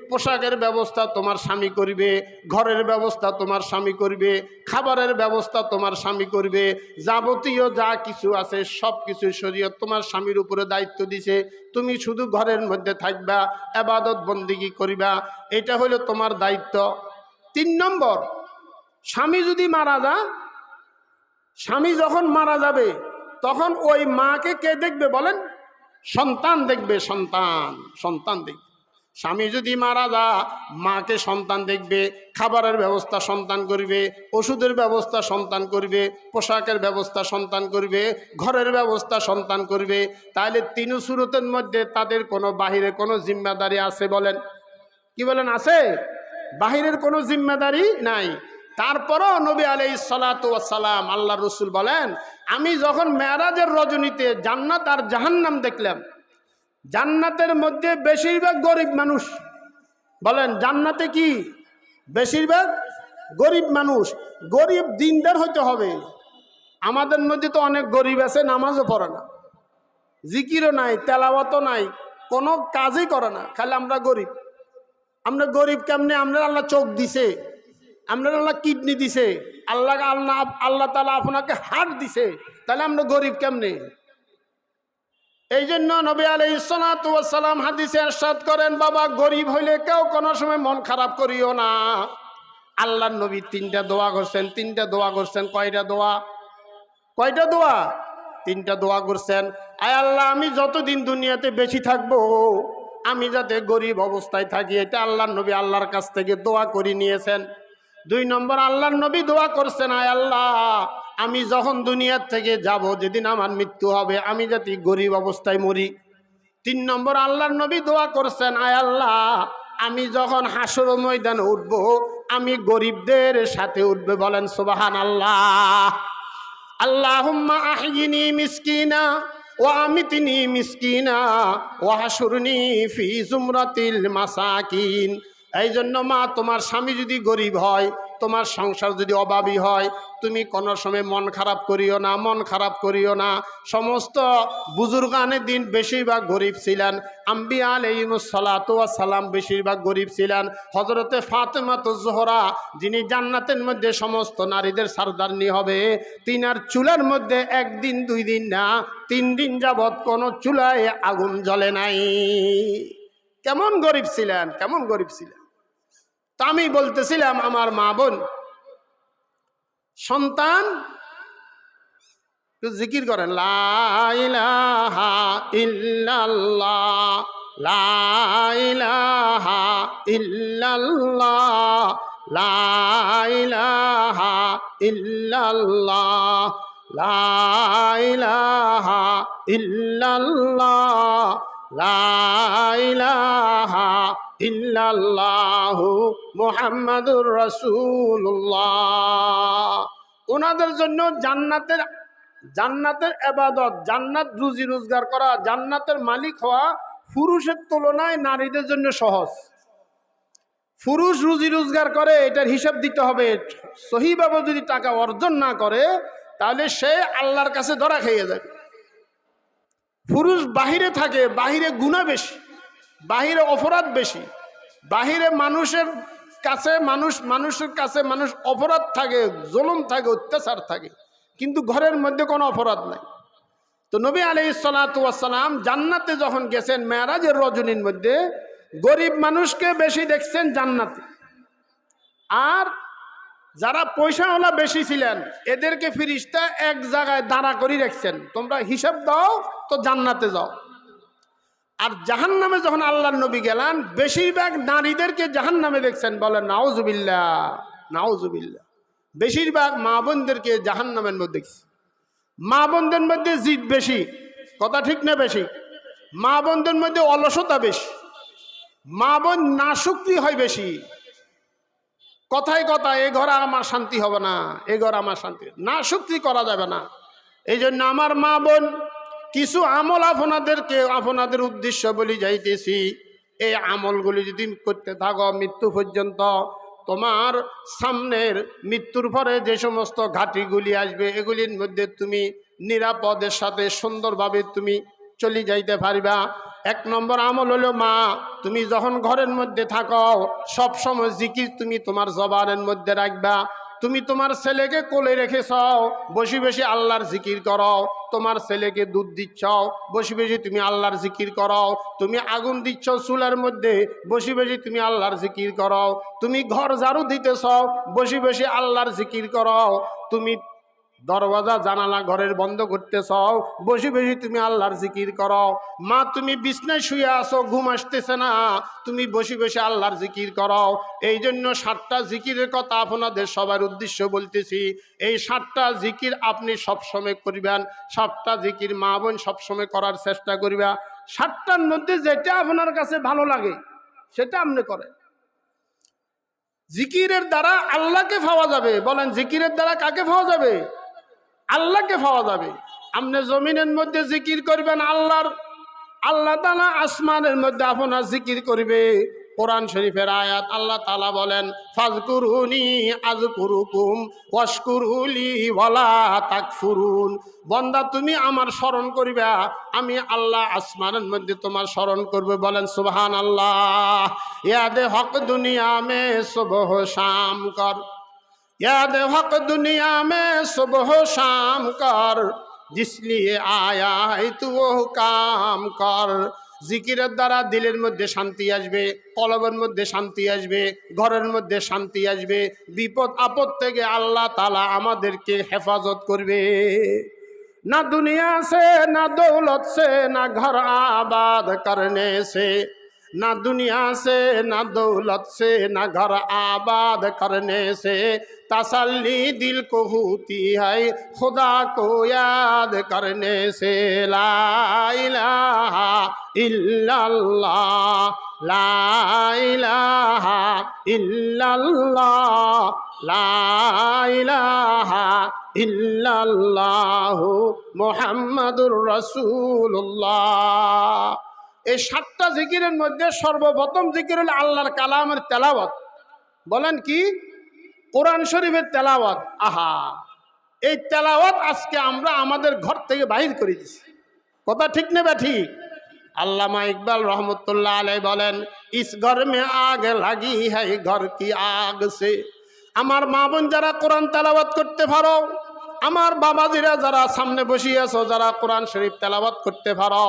পোশাকের ব্যবস্থা তোমার স্বামী করবে, ঘরের ব্যবস্থা তোমার স্বামী করবে, খাবারের ব্যবস্থা তোমার স্বামী করবে, যাবতীয় যা কিছু আছে সব কিছু শরীয়ত তোমার স্বামীর উপরে দায়িত্ব দিছে। তুমি শুধু ঘরের মধ্যে থাকবা, ইবাদত বন্দেগী করিবা, এটা হলো তোমার দায়িত্ব। 3 নম্বর, স্বামী যদি মারা যায়, স্বামী যখন মারা যাবে তখন ওই মাকে কে দেখবে বলেন? সন্তান দেখবে, সন্তান দেখবে। স্বামী যদি মারা যায় মাকে সন্তান দেখবে, খাবারের ব্যবস্থা সন্তান করবে, ওষুধের ব্যবস্থা সন্তান করবে, পোশাকের ব্যবস্থা সন্তান করবে, ঘরের ব্যবস্থা সন্তান করবে। তাহলে 3 সুরতের মধ্যে তাদের কোনো বাহিরে কোনো জিম্মাদারি আছে বলেন? কি বলেন? আছে? বাহিরের কোনো জিম্মাদারি নাই। তারপরও নবী আলাইহিস সালাতু ওয়াস সালাম আল্লাহ রসুল বলেন, আমি যখন মেরাজের রজনীতে জান্নাত আর জাহান্নাম দেখলাম, জান্নাতের মধ্যে বেশিরভাগ গরিব মানুষ। বলেন জান্নাতে কি? বেশিরভাগ গরিব মানুষ। গরিব দিনদার হইতে হবে। আমাদের মধ্যে তো অনেক গরিব আছে, নামাজও পড়ে না, জিকিরও নাই, তেলাওয়াতও নাই, কোনো কাজই করে না, খালি আমরা গরিব। আমরা গরিব কেমনে? আমরা আল্লাহ চোখ দিছে, আমরা আল্লাহ কিডনি দিছে, আল্লাহ তাআলা আপনাকে হার্ট দিছে, তাহলে আমরা গরিব কেমনে? এই জন্য নবী আলাইহিস সালাতু ওয়াস সালাম হাদিসে ইরশাদ করেন, বাবা গরিব হইলে কেউ কোনো সময় মন খারাপ করিও না। আল্লাহর নবী 3টা দোয়া করছেন। 3টা দোয়া করছেন। কয়টা দোয়া? 3টা দোয়া করছেন। আয় আল্লাহ, আমি যতদিন দুনিয়াতে বেশি থাকবো আমি যাতে গরিব অবস্থায় থাকি, এটা আল্লাহর নবী আল্লাহর কাছ থেকে দোয়া করে নিয়েছেন। 2 নম্বর আল্লাহর নবী দোয়া করছেন, আয় আল্লাহ, আমি যখন দুনিয়ার থেকে যাব, যেদিন আমার মৃত্যু হবে, আমি যাতে গরিব অবস্থায় মরি। 3 নম্বর আল্লাহর নবী দোয়া করছেন, আয় আল্লাহ, আমি যখন হাসর ময়দানে উঠবো আমি গরিবদের সাথে উঠবে। বলেন সুবহানাল্লাহ। আল্লাহুম্মা আহিয়িনি মিসকিনা ওয়া আমিতনি মিসকিনা ওয়া হাশুরনি ফি জুমরাতিল মাসাকিন। এই জন্য মা, তোমার স্বামী যদি গরিব হয়, তোমার সংসার যদি অভাবী হয়, তুমি কোনো সময় মন খারাপ করিও না, মন খারাপ করিও না। সমস্ত বুজুর্গানের দিন বেশিরভাগ গরিব ছিলেন। আম্বিয়া আলাইহিমুস সালাতু ওয়াস সালাম বেশিরভাগ গরিব ছিলেন। হযরতে ফাতেমাতুজ জোহরা, যিনি জান্নাতের মধ্যে সমস্ত নারীদের সরদারনি হবে, তিনার চুলার মধ্যে 1 দিন 2 দিন না 3 দিন যাবৎ কোনো চুলায় আগুন জ্বলে নাই। কেমন গরিব ছিলেন, কেমন গরিব ছিলেন। তা আমি বলতেছিলাম, আমার মা বোন, সন্তান জিকির করেন, লা ইলাহা ইল্লাল্লাহ, লা ইলাহা ইল্লাল্লাহ, লা ইলাহা ইল্লাল্লাহ, লা ইলাহা ইল্লাল্লাহ, লা ইলাহা ইল্লাল্লাহু মুহাম্মাদুর রাসূলুল্লাহ। ওনাদের জন্য জান্নাতের ইবাদত, জান্নাত রুজি রোজগার করা, জান্নাতের মালিক হওয়া পুরুষের তুলনায় নারীদের জন্য সহজ। পুরুষ রুজি রোজগার করে, এটার হিসাব দিতে হবে। সহিভাবে যদি টাকা অর্জন না করে তাহলে সে আল্লাহর কাছে ধরা খেয়ে যাবে। পুরুষ বাহিরে থাকে, বাহিরে গুনাহ বেশি, বাহিরে অপরাধ বেশি, বাহিরে মানুষের কাছে মানুষ অপরাধ থাকে, জুলুম থাকে, অত্যাচার থাকে, কিন্তু ঘরের মধ্যে কোনো অপরাধ নাই। তো নবী আলাইহিস সালাতু ওয়াস সালাম জান্নাতে যখন গেছেন মেরাজের রজনীর মধ্যে, গরিব মানুষকে বেশি দেখছেন জান্নাতে, আর যারা পয়সাওয়ালা বেশি ছিলেন এদেরকে ফিরিস্তা এক জায়গায় দাঁড়া করে রাখছেন, তোমরা হিসাব দাও তো জান্নাতে যাও। আর জাহান্নামে যখন আল্লাহর নবী গেলেন বেশিরভাগ নারীদেরকে জাহান্নামে দেখছেন, বলেন নাউজুবিল্লাহ নাউজুবিল্লাহ। বেশিরভাগ মা বোনদেরকে জাহান্নামের মধ্যে দেখছি। মা বোনদের মধ্যে জিদ বেশি, কথা ঠিক না বেশি? মা বোনদের মধ্যে অলসতা বেশি, মা বোন নাশুকরি হয় বেশি। কথায় কথায় এ ঘরে আমার শান্তি হবে না, এ ঘরে আমার শান্তি না, শুক্তি করা যাবে না। এই জন্য আমার মা বোন কিছু আমল আপনাদের উদ্দেশ্য বলি যাইতেছি। এই আমলগুলি যদি করতে থাকো মৃত্যু পর্যন্ত, তোমার সামনের মৃত্যুর পরে যে সমস্ত ঘাটিগুলি আসবে এগুলির মধ্যে তুমি নিরাপদের সাথে সুন্দরভাবে তুমি চলে যাইতে পারবা। এক নম্বর আমল হলো মা, তুমি যখন ঘরের মধ্যে থাকো সব সময় জিকির তুমি তোমার জবানের মধ্যে রাখবা। তুমি তোমার ছেলেকে কোলে রেখেছ, বসে বসে আল্লাহর জিকির করো। তোমার ছেলেকে দুধ দিচ্ছ, বসে বসে তুমি আল্লাহর জিকির করো। তুমি আগুন দিচ্ছ চুলার মধ্যে, বসে বসে তুমি আল্লাহর জিকির করো। তুমি ঘর ঝাড়ু দিতেছ, বসে বসে আল্লাহর জিকির করো। তুমি দরওয়াজা জানালা ঘরের বন্ধ করতেছ, বসে বসে তুমি আল্লাহর জিকির করো। মা তুমি বিছনায় শুয়ে আসো, ঘুম আসতেছে না, তুমি বসে বসে আল্লাহর জিকির করো। এই জন্য 7টা জিকিরের কথা আপনাদের সবার উদ্দেশ্য বলতেছি। এই 7টা জিকির আপনি সবসময় করবেন। 7টা জিকির মা বোন সবসময় করার চেষ্টা করবা। 7টার মধ্যে যেটা আপনার কাছে ভালো লাগে সেটা আপনি করেন। জিকিরের দ্বারা আল্লাহকে পাওয়া যাবে। বলেন জিকিরের দ্বারা কাকে পাওয়া যাবে? আল্লাহকে পাওয়া যাবে। আপনি জমিনের মধ্যে জিকির করবেন আল্লাহর, আল্লাহ তাআলা আসমানের মধ্যে আপনার জিকির করবে। কোরআন শরীফের আয়াত আল্লাহ তাআলা বলেন ফাজকুরুনি আযকুরুকুম ওয়াশকুরুলি ওয়ালা তাকফুরুন। বান্দা তুমি আমার স্মরণ করিবা, আমি আল্লাহ আসমানের মধ্যে তোমার স্মরণ করবে। বলেন সুবহানাল্লাহ। ইয়াদে হক দুনিয়া মে সুবহ শাম কর, याद हक दुनिया में सुबह शाम कर, जिसलिए आया है तू वो काम कर। জিকিরের দ্বারা দিলের মধ্যে শান্তি আসবে, কলবের মধ্যে শান্তি আসবে, ঘরের মধ্যে শান্তি আসবে। বিপদ আপদ থেকে আল্লাহ তাআলা আমাদেরকে হেফাজত করবে। না দুনিয়া से ना दौलत से ना घर आबाद करने से, ना दुनिया से ना दौलत से ना घर आबाद करने से, तसल्ली दिल को होती है खुदा को याद करने से। ला इलाहा इल्लल्लाह, ला इलाहा इल्लल्लाह, ला इलाहा इल्लल्लाहु मुहम्मदुर রাসূলুল্লাহ। এই 7টা জিকিরের মধ্যে সর্বপ্রথম জিকির হলো আল্লাহর কালামের তেলাওয়াত। বলেন কি? কোরআন শরীফের তেলাওয়াত। আহা, এই তেলাওয়াত আজকে আমরা আমাদের ঘর থেকে বাহির করে দিছি। কথা ঠিক নেবে ঠিক? আল্লামা ইকবাল রহমতুল্লাহ আলাইহি বলেন ইস ঘর মে আগ লাগি है घर की आग से। আমার মা বোন যারা কোরআন তেলাওয়াত করতে পারো, আমার বাবাজিরা যারা সামনে বসে আছো যারা কোরআন শরীফ তেলাওয়াত করতে পারো,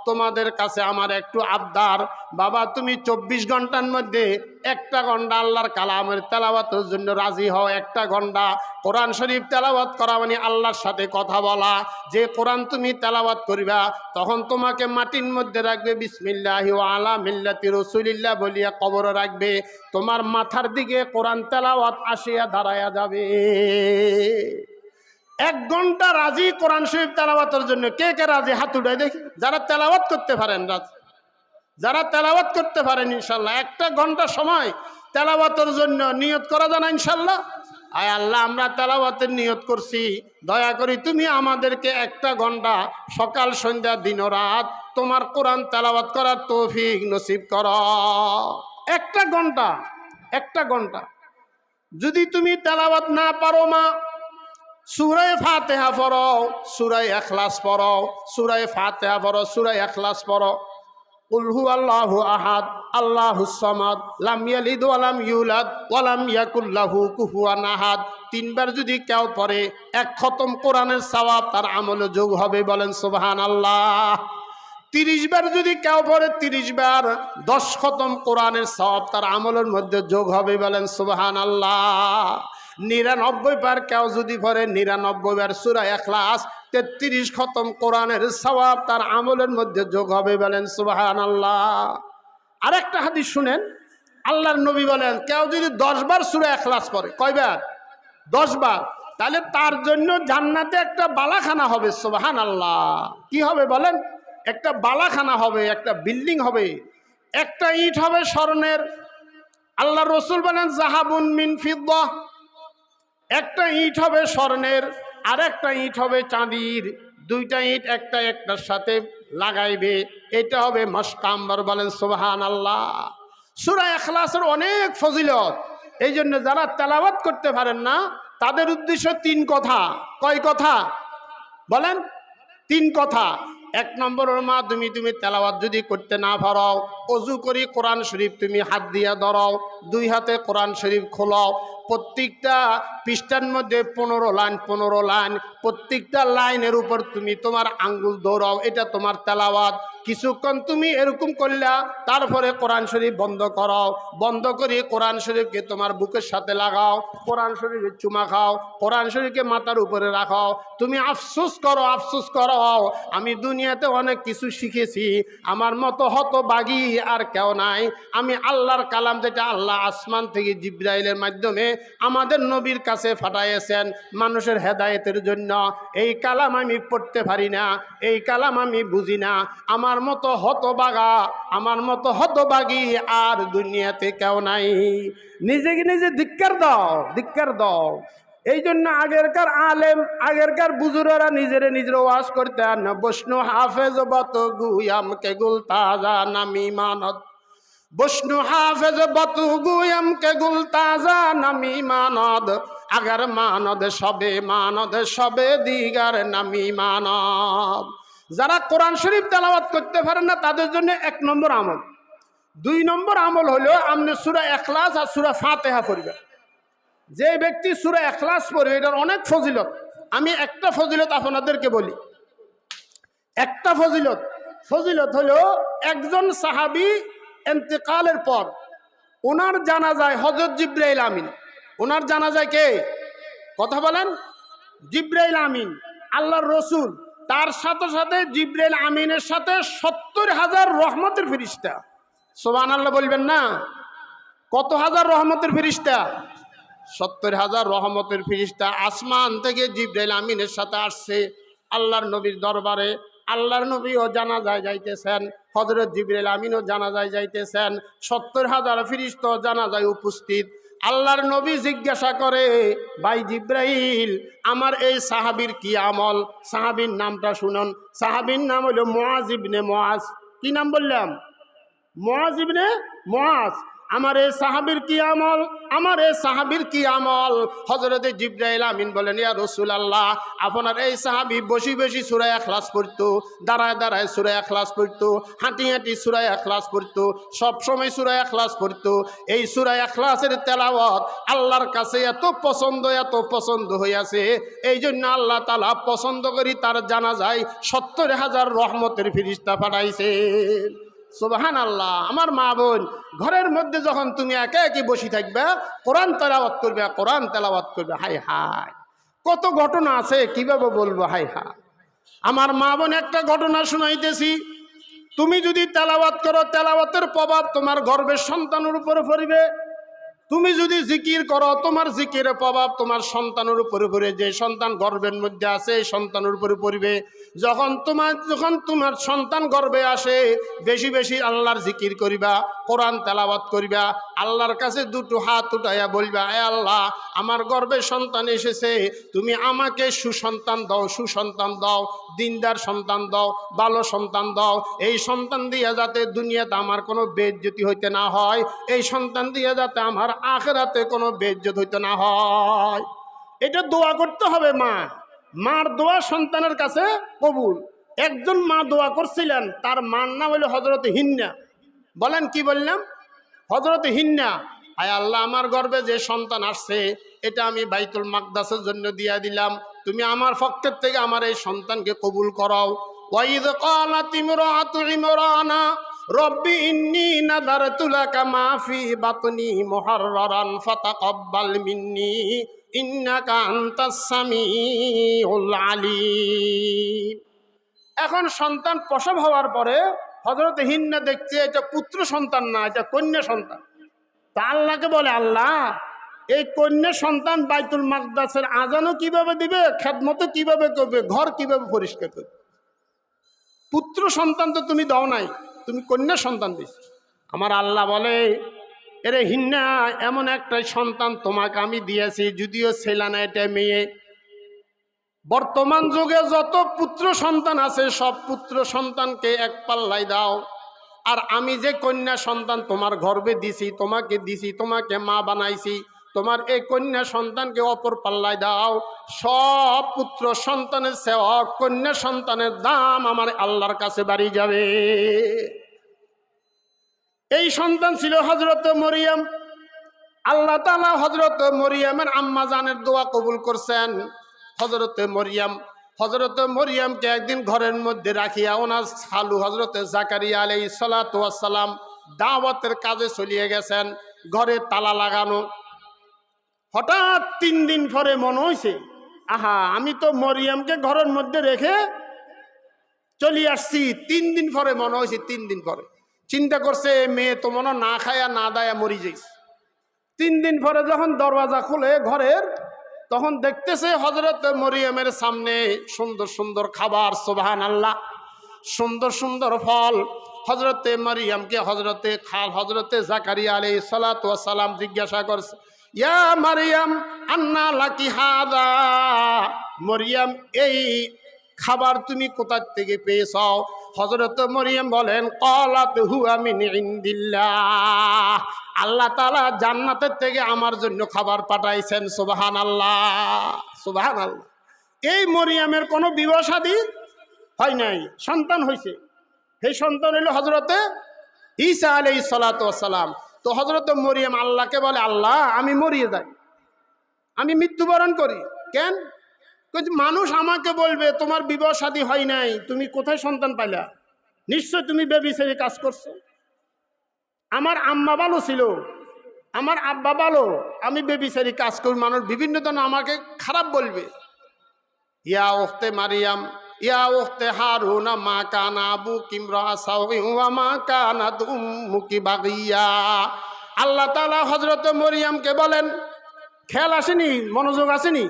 তোমাদের কাছে আমার একটু আবদার, বাবা তুমি 24 ঘন্টার মধ্যে 1টা ঘন্টা আল্লাহর কালামের তেলাওয়াতের জন্য রাজি হও। 1টা ঘন্টা কোরআন শরীফ তেলাওয়াত করা মানে আল্লাহর সাথে কথা বলা। যে কোরআন তুমি তেলাওয়াত করবা তখন তোমাকে মাটির মধ্যে রাখবে, বিসমিল্লাহি ওয়া আলা মিল্লাতি রাসূলিল্লাহ বলিয়া কবরে রাখবে। তোমার মাথার দিকে কোরআন তেলাওয়াত আসিয়া দাঁড়ায়া যাবে। 1 ঘন্টা রাজি কোরআন শরীফ তেলাওয়াতের জন্য। কে কে রাজি? হাত উঠাই দেখি। যারা তেলাওয়াত করতে পারেন রাজি, যারা তেলাওয়াত করতে পারেন ইনশাল্লাহ 1টা ঘন্টা সময় তেলাওয়াতের জন্য নিয়ত করা যায় না ইনশাল্লাহ? আয় আল্লাহ আমরা তেলাওয়াতের নিয়ত করছি, দয়া করি তুমি আমাদেরকে 1টা ঘন্টা সকাল সন্ধ্যা দিন রাত তোমার কোরআন তেলাওয়াত করার তৌফিক নসিব করো। 1টা ঘন্টা, 1টা ঘন্টা। যদি তুমি তেলাওয়াত না পারো মা, সূরা ফাতিহা পড়ো, সূরা ইখলাস পড়ো, সূরা ফাতিহা পড়ো, সূরা ইখলাস পড়ো। কুল হুয়াল্লাহু আহাদ আল্লাহুস সামাদ লাম ইয়ালিদ ওয়া লাম ইউলাদ ওয়া লাম ইয়াকুল লাহু কুফুয়ান আহাদ। 3বার যদি কেউ পড়ে 1 খতম কোরআনের সওয়াব তার আমলে যোগ হবে। বলেন সুবহানাল্লাহ। 30 বার যদি কেউ পড়ে 30 বার 10 খতম কোরআনের সওয়াব তার আমলের মধ্যে যোগ হবে, বলেন সুবহানাল্লাহ। 99 বার কেউ যদি পড়ে 99 বার সূরা ইখলাস 33 খতম কোরআনের সওয়াব তার আমলের মধ্যে যোগ হবে, বলেন সুবহানাল্লাহ। আরেকটা হাদিস শুনেন, আল্লাহর নবী বলেন কেউ যদি 10 বার সূরা ইখলাস পড়ে, কয়বার? 10 বার, তাহলে তার জন্য জান্নাতে একটা বালাখানা হবে। সুবহানাল্লাহ। কি হবে বলেন? একটা বালাখানা হবে, একটা বিল্ডিং হবে। একটা ইট হবে স্বর্ণের, আল্লাহ রসুল বলেন জাহাবুন মিন ফিদ্দাহ। একটা ইট হবে স্বর্ণের, আর একটা ইট হবে চাঁদির। দুইটা ইট একটা একটার সাথে লাগাইবে, এটা হবে মশকাম্বর, বলেন সুবহানাল্লাহ। সূরা ইখলাসের অনেক ফজিলত, এই জন্য যারা তেলাওয়াত করতে পারেন না তাদের উদ্দেশ্য 3 কথা। কয় কথা বলেন? 3 কথা। 1 নম্বরের মাধ্যমে তুমি তেলাওয়াত যদি করতে না পারো, অজু করি কোরআন শরীফ তুমি হাত দিয়া ধরাও, 2 হাতে কোরআন শরীফ খোলাও, প্রত্যেকটা পৃষ্ঠার মধ্যে 15 লাইন 15 লাইন, প্রত্যেকটা লাইনের উপর তুমি তোমার আঙ্গুল দৌড়াও, এটা তোমার তেলাওয়াত। কিছুক্ষণ তুমি এরকম করলা, তারপরে কোরআন শরীফ বন্ধ করো, বন্ধ করে কোরআন শরীফকে তোমার বুকের সাথে লাগাও, কোরআন শরীফে চুমা খাও, কোরআন শরীফকে মাথার উপরে রাখাও। তুমি আফসোস করো, আফসোস করো, আমি দুনিয়াতে অনেক কিছু শিখেছি, আমার মতো হতভাগী আর কেউ নাই। আমি আল্লাহর কালাম, যেটা আল্লাহ আসমান থেকে জিবরাইলের মাধ্যমে আমাদের নবীর কাছে পাঠাইয়েছেন মানুষের হেদায়েতের জন্য, এই কালাম আমি পড়তে পারি না, এই কালাম আমি বুঝি না। আমার মতো হতভাগা, আমার মতো হতভাগী আর দুনিয়াতে কেউ নাই। নিজেকে নিজে ধিক্কার দাও, ধিক্কার দাও। এই জন্য আগেরকার আলেম, আগেরকার বুজুর্গরা নিজেরে নিজের ওয়াজ করতেন, বৈষ্ণু হাফেজ বত গুয়াম কে গুল তাজা নামি মানত, বৈষ্ণু হাফেজ বত গুয়াম কে গুল তাজা নামি মানদ, আগার মানদ সবে দিগার নামি মানদ। যারা কোরআন শরীফ তেলাওয়াত করতে পারেন না তাদের জন্য 1 নম্বর আমল। 2 নম্বর আমল হলো আপনি সূরা ইখলাস আর সূরা ফাতিহা পড়বেন। যে ব্যক্তি সূরা ইখলাস পড়বে এটার অনেক ফজিলত। আমি একটা ফজিলত আপনাদেরকে বলি। একটা ফজিলত হলো একজন সাহাবী ইন্তেকালের পর ওনার জানাজায় হযরত জিবরাইল আমিন, ওনার জানাজায় কে? কথা বলেন। জিবরাইল আমিন, আল্লাহর রসুল, তার সাথে সাথে জিবরাইল আমিনের সাথে 70,000 রহমতের ফেরেশতা। সুবহানাল্লাহ বলবেন না? কত হাজার রহমতের ফেরেশতা? 70,000 রহমতের ফেরেশতা আসমান থেকে জিবরাইল আমিনের সাথে আসছে আল্লাহর নবীর দরবারে। আল্লাহর নবীও জানাজায় যাইতেছেন, হযরত জিবরাইল আমিনও জানাজায় যাইতেছেন, 70,000 ফেরেশতা জানাজায় উপস্থিত। আল্লাহর নবী জিজ্ঞাসা করে, ভাই জিবরাইল, আমার এই সাহাবীর কি আমল? সাহাবীর নামটা শুনুন। সাহাবীর নাম হলো মুআজ ইবনে মুআজ। কি নাম বললাম? মুআজ ইবনে মুআজ। আমার এই সাহাবীর কি আমল? আমার এই সাহাবীর কি আমল? হযরতে জিবরাইল আমিন বলেন, ইয়া রাসূলুল্লাহ, আপনার এই সাহাবী বসি বসি সূরা ইখলাস পড়তো, দাঁড়ায় দাঁড়ায় সূরা ইখলাস পড়তো, হাঁটি হাঁটি সূরা ইখলাস পড়তো, সব সময় সূরা ইখলাস পড়তো। এই সূরা ইখলাসের তেলাওয়াত আল্লাহর কাছে এত পছন্দ হইয়াছে, এই জন্য আল্লাহ তাআলা পছন্দ করি তার জানাজায় 70,000 রহমতের ফেরেশতা পাঠাইছে। সুবহানাল্লাহ। আমার মা বোন, ঘরের মধ্যে যখন তুমি একা একই বসে থাকবে, কোরআন তেলাওয়াত করবে, কোরআন তেলাওয়াত করবে, হায় হায় কত ঘটনা আছে, কিভাবে বলবো, হায় হায়। আমার মা বোন, একটা ঘটনা শুনাইতেছি। তুমি যদি তেলাওয়াত করো, তেলাওয়াতের প্রভাব তোমার গর্ভের সন্তানের উপরে পড়বে। তুমি যদি জিকির করো, তোমার জিকিরের প্রভাব তোমার সন্তানের উপরে পড়বে। যে সন্তান গর্ভের মধ্যে আছে এই সন্তানের উপরে পড়বে। যখন তোমার সন্তান গর্ভে আসে, বেশি বেশি আল্লাহর জিকির করিবা, কোরআন তেলাওয়াত করিবা, আল্লাহর কাছে 2 হাত উঠাইয়া বলবা, হে আল্লাহ, আমার গর্ভে সন্তান এসেছে, তুমি আমাকে সুসন্তান দাও, দিনদার সন্তান দাও, ভালো সন্তান দাও। এই সন্তান দিয়ে যাতে দুনিয়াতে আমার কোনো বেইজ্জতি হইতে না হয়, এই সন্তান দিয়ে যাতে আমার আখিরাতে কোনো বেইজ্জত হইতে না হয়। এটা দোয়া করতে হবে। মার দোয়া সন্তানের কাছে কবুল। একজন মা দোয়া করছিলেন, তার মার নাম হলো হযরত হিন্না। বলেন, কি বললাম? হযরত হিন্না, আয় আল্লাহ, আমার গর্ভে যে সন্তান আসছে এটা আমি বাইতুল মাকদাসের জন্য দিয়া দিলাম, তুমি আমার পক্ষের থেকে আমার এই সন্তানকে কবুল করাও। ওয়াইদ ক্বালাত ইমরাতু ইমরানা রব্বি ইন্নী নাযারতু লাকা মা ফি বাতনি মুহাররারান ফাতাকাব্বাল মিন্নী ইন্নাকা আনতাস সামিউল আলিম। এখন সন্তান প্রসব হওয়ার পরে হযরত হিন্না দেখছে এটা পুত্র সন্তান না, এটা কন্যা সন্তান। তা আল্লাহকে বলে, আল্লাহ এই কন্যা সন্তান বাইতুল মাকদাসের আজানও কিভাবে দিবে, খেদমতও কিভাবে করবে, ঘর কিভাবে পরিষ্কার করবে? পুত্র সন্তান তো তুমি দাও নাই, তুমি কন্যা সন্তান দিস। আমার আল্লাহ বলে, এরে হিন্না, এমন একটা সন্তান তোমাকে আমি দিয়েছি, যদিও ছেলে না, এটা মেয়ে। বর্তমান যুগে যত পুত্র সন্তান আছে সব পুত্র সন্তানকে এক পাল্লায় দাও, আর আমি যে কন্যা সন্তান তোমার গর্ভে দিছি, তোমাকে মা বানাইছি, তোমার এই কন্যা সন্তানকে অপর পাল্লায় দাও। সব পুত্র সন্তানের চেয়ে কন্যা সন্তানের দাম আমার আল্লাহর কাছে বাড়ি যাবে। এই সন্তান ছিল হযরত মরিয়ম। আল্লাহ তাআলা হযরত মরিয়মের আম্মা জানের দোয়া কবুল করছেন। হযরত মরিয়মকে একদিন ঘরের মধ্যে রাখিয়া ওনার খালু হযরত জাকারিয়া আলাইহিস সালাতু ওয়াস সালাম দাওয়াতের কাজে চলিয়ে গেছেন, ঘরে তালা লাগানো। হঠাৎ 3 দিন পরে মনে হয়েছে, আহা, আমি তো মরিয়মকে ঘরের মধ্যে রেখে চলে আসছি। 3 দিন পরে মনে হয়েছে, 3 দিন পরে চিন্তা করছে, মেয়ে তো মনে না খায়া না দায়া মরি যাইছে। 3 দিন পরে যখন দরওয়াজা খুলে ঘরের, তখন দেখতেছে হযরত মরিয়মের সামনে সুন্দর সুন্দর খাবার, সুবহানাল্লাহ, সুন্দর সুন্দর ফল। হযরতে মরিয়মকে হযরতে জাকারিয়া আলাইহিস সালাতু ওয়াস সালাম জিজ্ঞাসা করছে, ইয়া মারিয়াম আন্না লাকি হাদা, মরিয়ম এই খাবার তুমি কোথা থেকে পেয়েছ? হযরত মরিয়ম বলেন, ক্বালাত হুয়া মিন ইনদিল্লাহ, আল্লাহ তাআলা জান্নাতের থেকে আমার জন্য খাবার পাঠাইছেন। সুবহানাল্লাহ, সুবহানাল্লাহ। এই মরিয়মের কোনো বিবাহ শাদী হয় নাই, সন্তান হয়েছে। সেই সন্তান হইল হযরতে ঈসা আলাইহিস সালাতু ওয়াস সালাম। তো হযরত মরিয়ম আল্লাহকে বলে, আল্লাহ আমি মরিয়ে যাই, আমি মৃত্যুবরণ করি। কেন? মানুষ আমাকে বলবে তোমার বিবাহ শাদী হয় নাই, তুমি কোথায় সন্তান পাইলা? নিশ্চয় তুমি বেবিচারি কাজ করছো। আমার আম্মা ভালো ছিল, আমার আব্বা ভালো, আমি বেবিচারি কাজ করি, মানুষ বিভিন্ন ধরনের আমাকে খারাপ বলবে। ইয়া উখতে মারিয়াম, ইয়া উখতে হারুনা, মা কানা আবুকি ইমরাআ সাওইন ওয়া মা কানাত উম্মুকি বাগিয়া। আল্লাহ তাআলা হযরত মরিয়মকে বলেন, খেয়াল আসেনি, মনোযোগ আসেনি?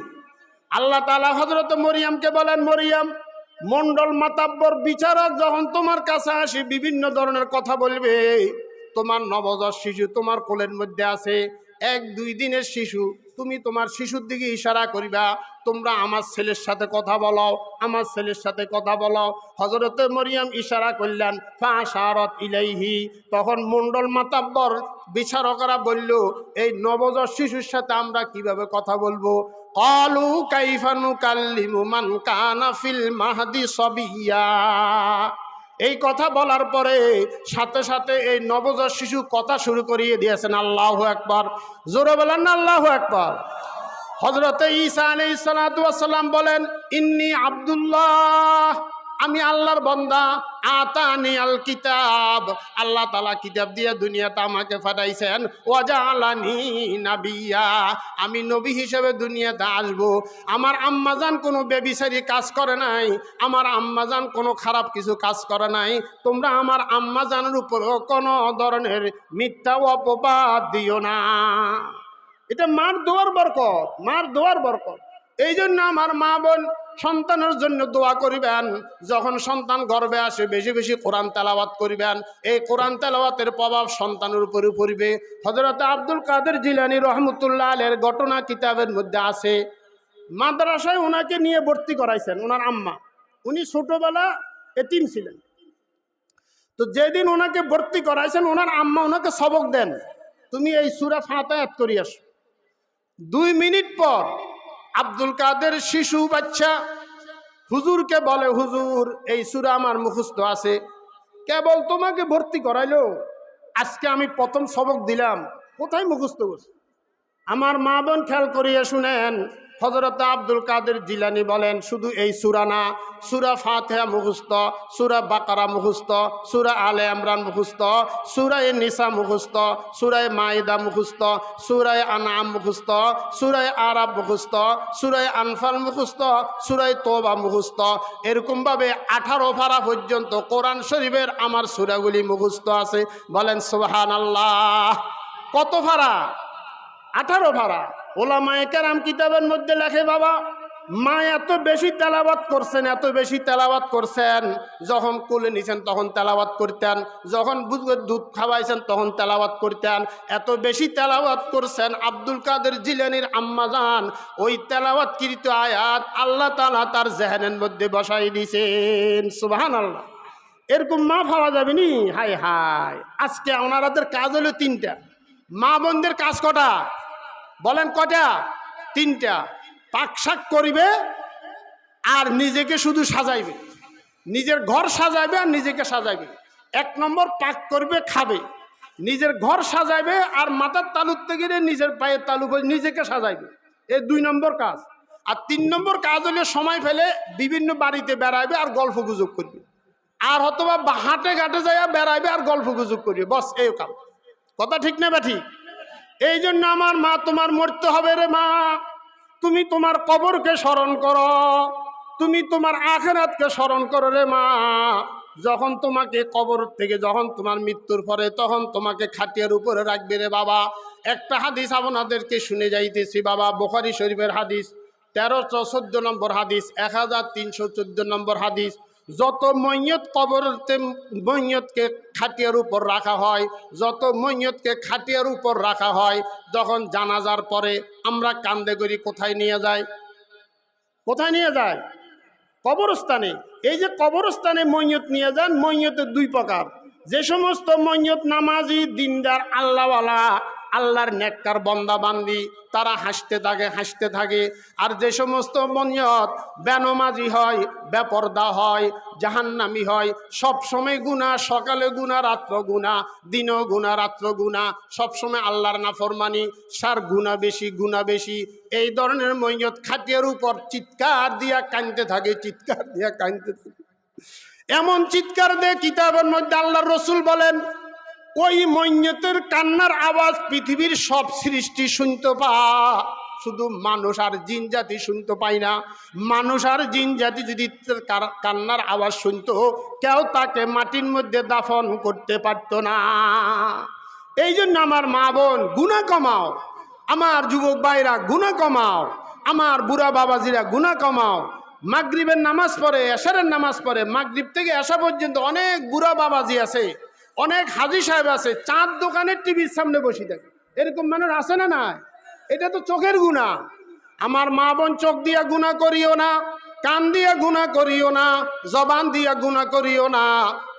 আল্লাহ তাআলা হযরত মরিয়মকে বলেন, মরিয়ম, মন্ডল মাতাব্বর বিচারক যখন তোমার কাছে আসি বিভিন্ন ধরনের কথা বলবে, তোমার নবজাত শিশু তোমার কোলের মধ্যে আছে, 1-2 দিনের শিশু, তুমি তোমার শিশুর দিকে ইশারা করিবা, তোমরা আমার ছেলের সাথে কথা বলো, আমার ছেলের সাথে কথা বলো। হযরত মরিয়ম ইশারা করলেন, ফাশারাত ইলাইহি, তখন মন্ডল মাতাব্বর বিচারকরা বলল, এই নবজাত শিশুর সাথে আমরা কিভাবে কথা বলবো? ক্বালু কাইফা নুকাল্লিমু মান কানা ফিল মাহদি সাবিয়্যা। এই কথা বলার পরে সাথে সাথে এই নবজাত শিশু কথা শুরু করিয়ে দিয়েছেন। আল্লাহু আকবার, জোরে বলেন না আল্লাহু আকবার। হযরতে ঈসা আলাইহিস সালাতু ওয়াস সালাম বলেন, ইন্নী আব্দুল্লাহ, আমি আল্লাহর বান্দা, আতানি আল কিতাব, আল্লাহ তাআলা কিতাব দিয়ে দুনিয়াতে আমাকে পাঠাইছেন, ওয়া জাআলানি নাবিয়্যা, আমি নবী হিসেবে দুনিয়াতে আসব। আমার আম্মাজান কোনো বেবিচারি কাজ করে নাই, আমার আম্মাজান কোনো খারাপ কিছু কাজ করে নাই। তোমরা আমার আম্মাজানের উপরও কোনো ধরনের মিথ্যা অপবাদ দিও না। এটা মার দোয়ার বরকত, মার দোয়ার বরকত। এই জন্য আমার মা বোন সন্তানের জন্য দোয়া করিবেন, যখন সন্তান গর্ভে আসে বেশি বেশি কোরআন তেলাওয়াত করিবেন। এই কোরআন তেলাওয়াতের প্রভাব সন্তানের উপরে পড়বে। হযরত আব্দুল কাদের জিলানী রহমতুল্লাহ আলাইহির ঘটনা কিতাবের মধ্যে আছে। মাদ্রাসায় ওনাকে নিয়ে ভর্তি করাইছেন ওনার আম্মা, উনি ছোটবেলা এতিম ছিলেন। তো যেদিন ওনাকে ভর্তি করাইছেন, ওনার আম্মা ওনাকে সবক দেন, তুমি এই সূরা ফাতিহা করি আসো। 2 মিনিট পর আব্দুল কাদের শিশু বাচ্চা হুজুরকে বলে, হুজুর এই সূরা আমার মুখস্থ আছে, কেবল তোমাকে ভর্তি করাইলো, আজকে আমি প্রথম সবক দিলাম, কোথায় মুখস্থ করছি? আমার মা বোন খেয়াল করিয়া শুনেন, হযরত আব্দুল কাদের জিলানী বলেন, শুধু এই সূরা না, সূরা ফাতিহা মুখস্থ, সূরা বাকারা মুখস্থ, সূরা আলে ইমরান মুখস্থ, সূরা নিসা মুখস্থ, সূরা মাইদা মুখস্থ, সূরা আনআম মুখস্থ, সূরা আরাব মুখস্থ, সূরা আনফাল মুখস্থ, সূরা তওবা মুখস্থ। এরকমভাবে 18 পারা পর্যন্ত কোরআন শরীফের আমার সূরাগুলি মুখস্থ আছে। বলেন সুবহানাল্লাহ। কত পারা? 18 পারা। ওলামায়ে কেরাম কিতাবের মধ্যে লেখে, বাবা মা এত বেশি তেলাওয়াত করছেন, এত বেশি তেলাওয়াত করছেন, যখন কোলে নিছেন তখন তেলাওয়াত করতেন, যখন দুধ খাওয়াইছেন তখন তেলাওয়াত করতেন। এত বেশি তেলাওয়াত করছেন আব্দুল কাদের জিলানীর আম্মাজান, ওই তেলাওয়াতকৃত আয়াত আল্লাহ তাআলা তার জেহেনের মধ্যে বসাই দিয়েছেন। সুবহানাল্লাহ। এরকম মা পাওয়া যাবে নি? হায় হায়। আজকে ওনারাদের কাজ হলো 3টা। মা বোনদের কাজ কটা? বলেন কটা? 3টা। পাকশাক করিবে আর নিজেকে শুধু সাজাইবে, নিজের ঘর সাজাইবে আর নিজেকে সাজাইবে। 1 নম্বর পাক করবে, খাবে, নিজের ঘর সাজাইবে আর মাথার তালুর থেকে নিজের পায়ের তালু করে নিজেকে সাজাইবে। এই 2 নম্বর কাজ। আর 3 নম্বর কাজ হলে সময় ফেলে বিভিন্ন বাড়িতে বেড়াইবে আর গল্প গুজব করবে, আর হয়তোবা হাটে ঘাটে যাইয়া বেড়াইবে আর গল্প গুজব করবে। বস এই কাম। কথা ঠিক না ব্যাঠি? এই জন্য আমার মা, তোমার মরতে হবে রে মা। তুমি তোমার কবরকে স্মরণ করো, তুমি তোমার আখিরাতকে স্মরণ করো রে মা। যখন তোমাকে কবর থেকে, যখন তোমার মৃত্যুর পরে, তখন তোমাকে খাটিয়ার উপরে রাখবে রে বাবা। একটা হাদিস আপনাদেরকে শুনে যাইতেছি বাবা, বুখারী শরীফের হাদিস, 1314 নম্বর হাদিস, 1314 নম্বর হাদিস। যত মইয়ত কবরতে মইয়তকে খাটিয়ার উপর রাখা হয়, যত মইয়তকে খাটিয়ার উপর রাখা হয়, যখন জানাজার পরে আমরা কান্দে করি, কোথায় নিয়ে যায়? কোথায় নিয়ে যায়? কবরস্থানে। এই যে কবরস্থানে মইয়ত নিয়ে যান, মইয়তের 2 প্রকার। যে সমস্ত মইয়ত নামাজি, দিনদার, আল্লাহওয়ালা, আল্লাহর নেককার বান্দা বান্দি, তারা হাসতে থাকে, হাসতে থাকে। আর যে সমস্ত মইয়ত বেনমাজি হয়, বেপরদা হয়, জাহান্নামী হয়, সবসময় গুনাহ, সকালে গুনাহ, রাত্র গুনাহ, দিনও গুনাহ, রাত্র গুনাহ, সবসময় আল্লাহর নাফরমানি, সার গুনাহ বেশি, গুনাহ বেশি, এই ধরনের মইয়ত খাটিয়ার উপর চিৎকার দিয়া কাঁদতে থাকে, চিৎকার দিয়া কাঁদতে থাকে। এমন চিৎকার দিয়ে কিতাবের মধ্যে আল্লাহর রাসূল বলেন, ওই মইয়তের কান্নার আওয়াজ পৃথিবীর সব সৃষ্টি শুনতে পায়, শুধু মানুষ আর জিন জাতি শুনতে পায় না। মানুষ আর জিন জাতি যদি কান্নার আওয়াজ শুনতো, কেউ তাকে মাটির মধ্যে দাফন করতে পারত না। এই জন্য আমার মা বোন, গুনাহ কমাও। আমার যুবক ভাইরা, গুনাহ কমাও। আমার বুড়া বাবাজিরা, গুনাহ কমাও। মাগরিবের নামাজ পড়ে, এশারের নামাজ পড়ে, মাগরিব থেকে এশা পর্যন্ত অনেক বুড়া বাবাজি আছে, অনেক হাজি সাহেব আছে, চাঁদ দোকানের টিভির সামনে বসে থাকে। এরকম মানুষ আছে না? নাই? এটা তো চোখের গুনাহ। আমার মা বোন, চোখ দিয়া গুনাহ করিও না, কান দিয়া গুনাহ করিও না, জবান দিয়া গুনাহ করিও না।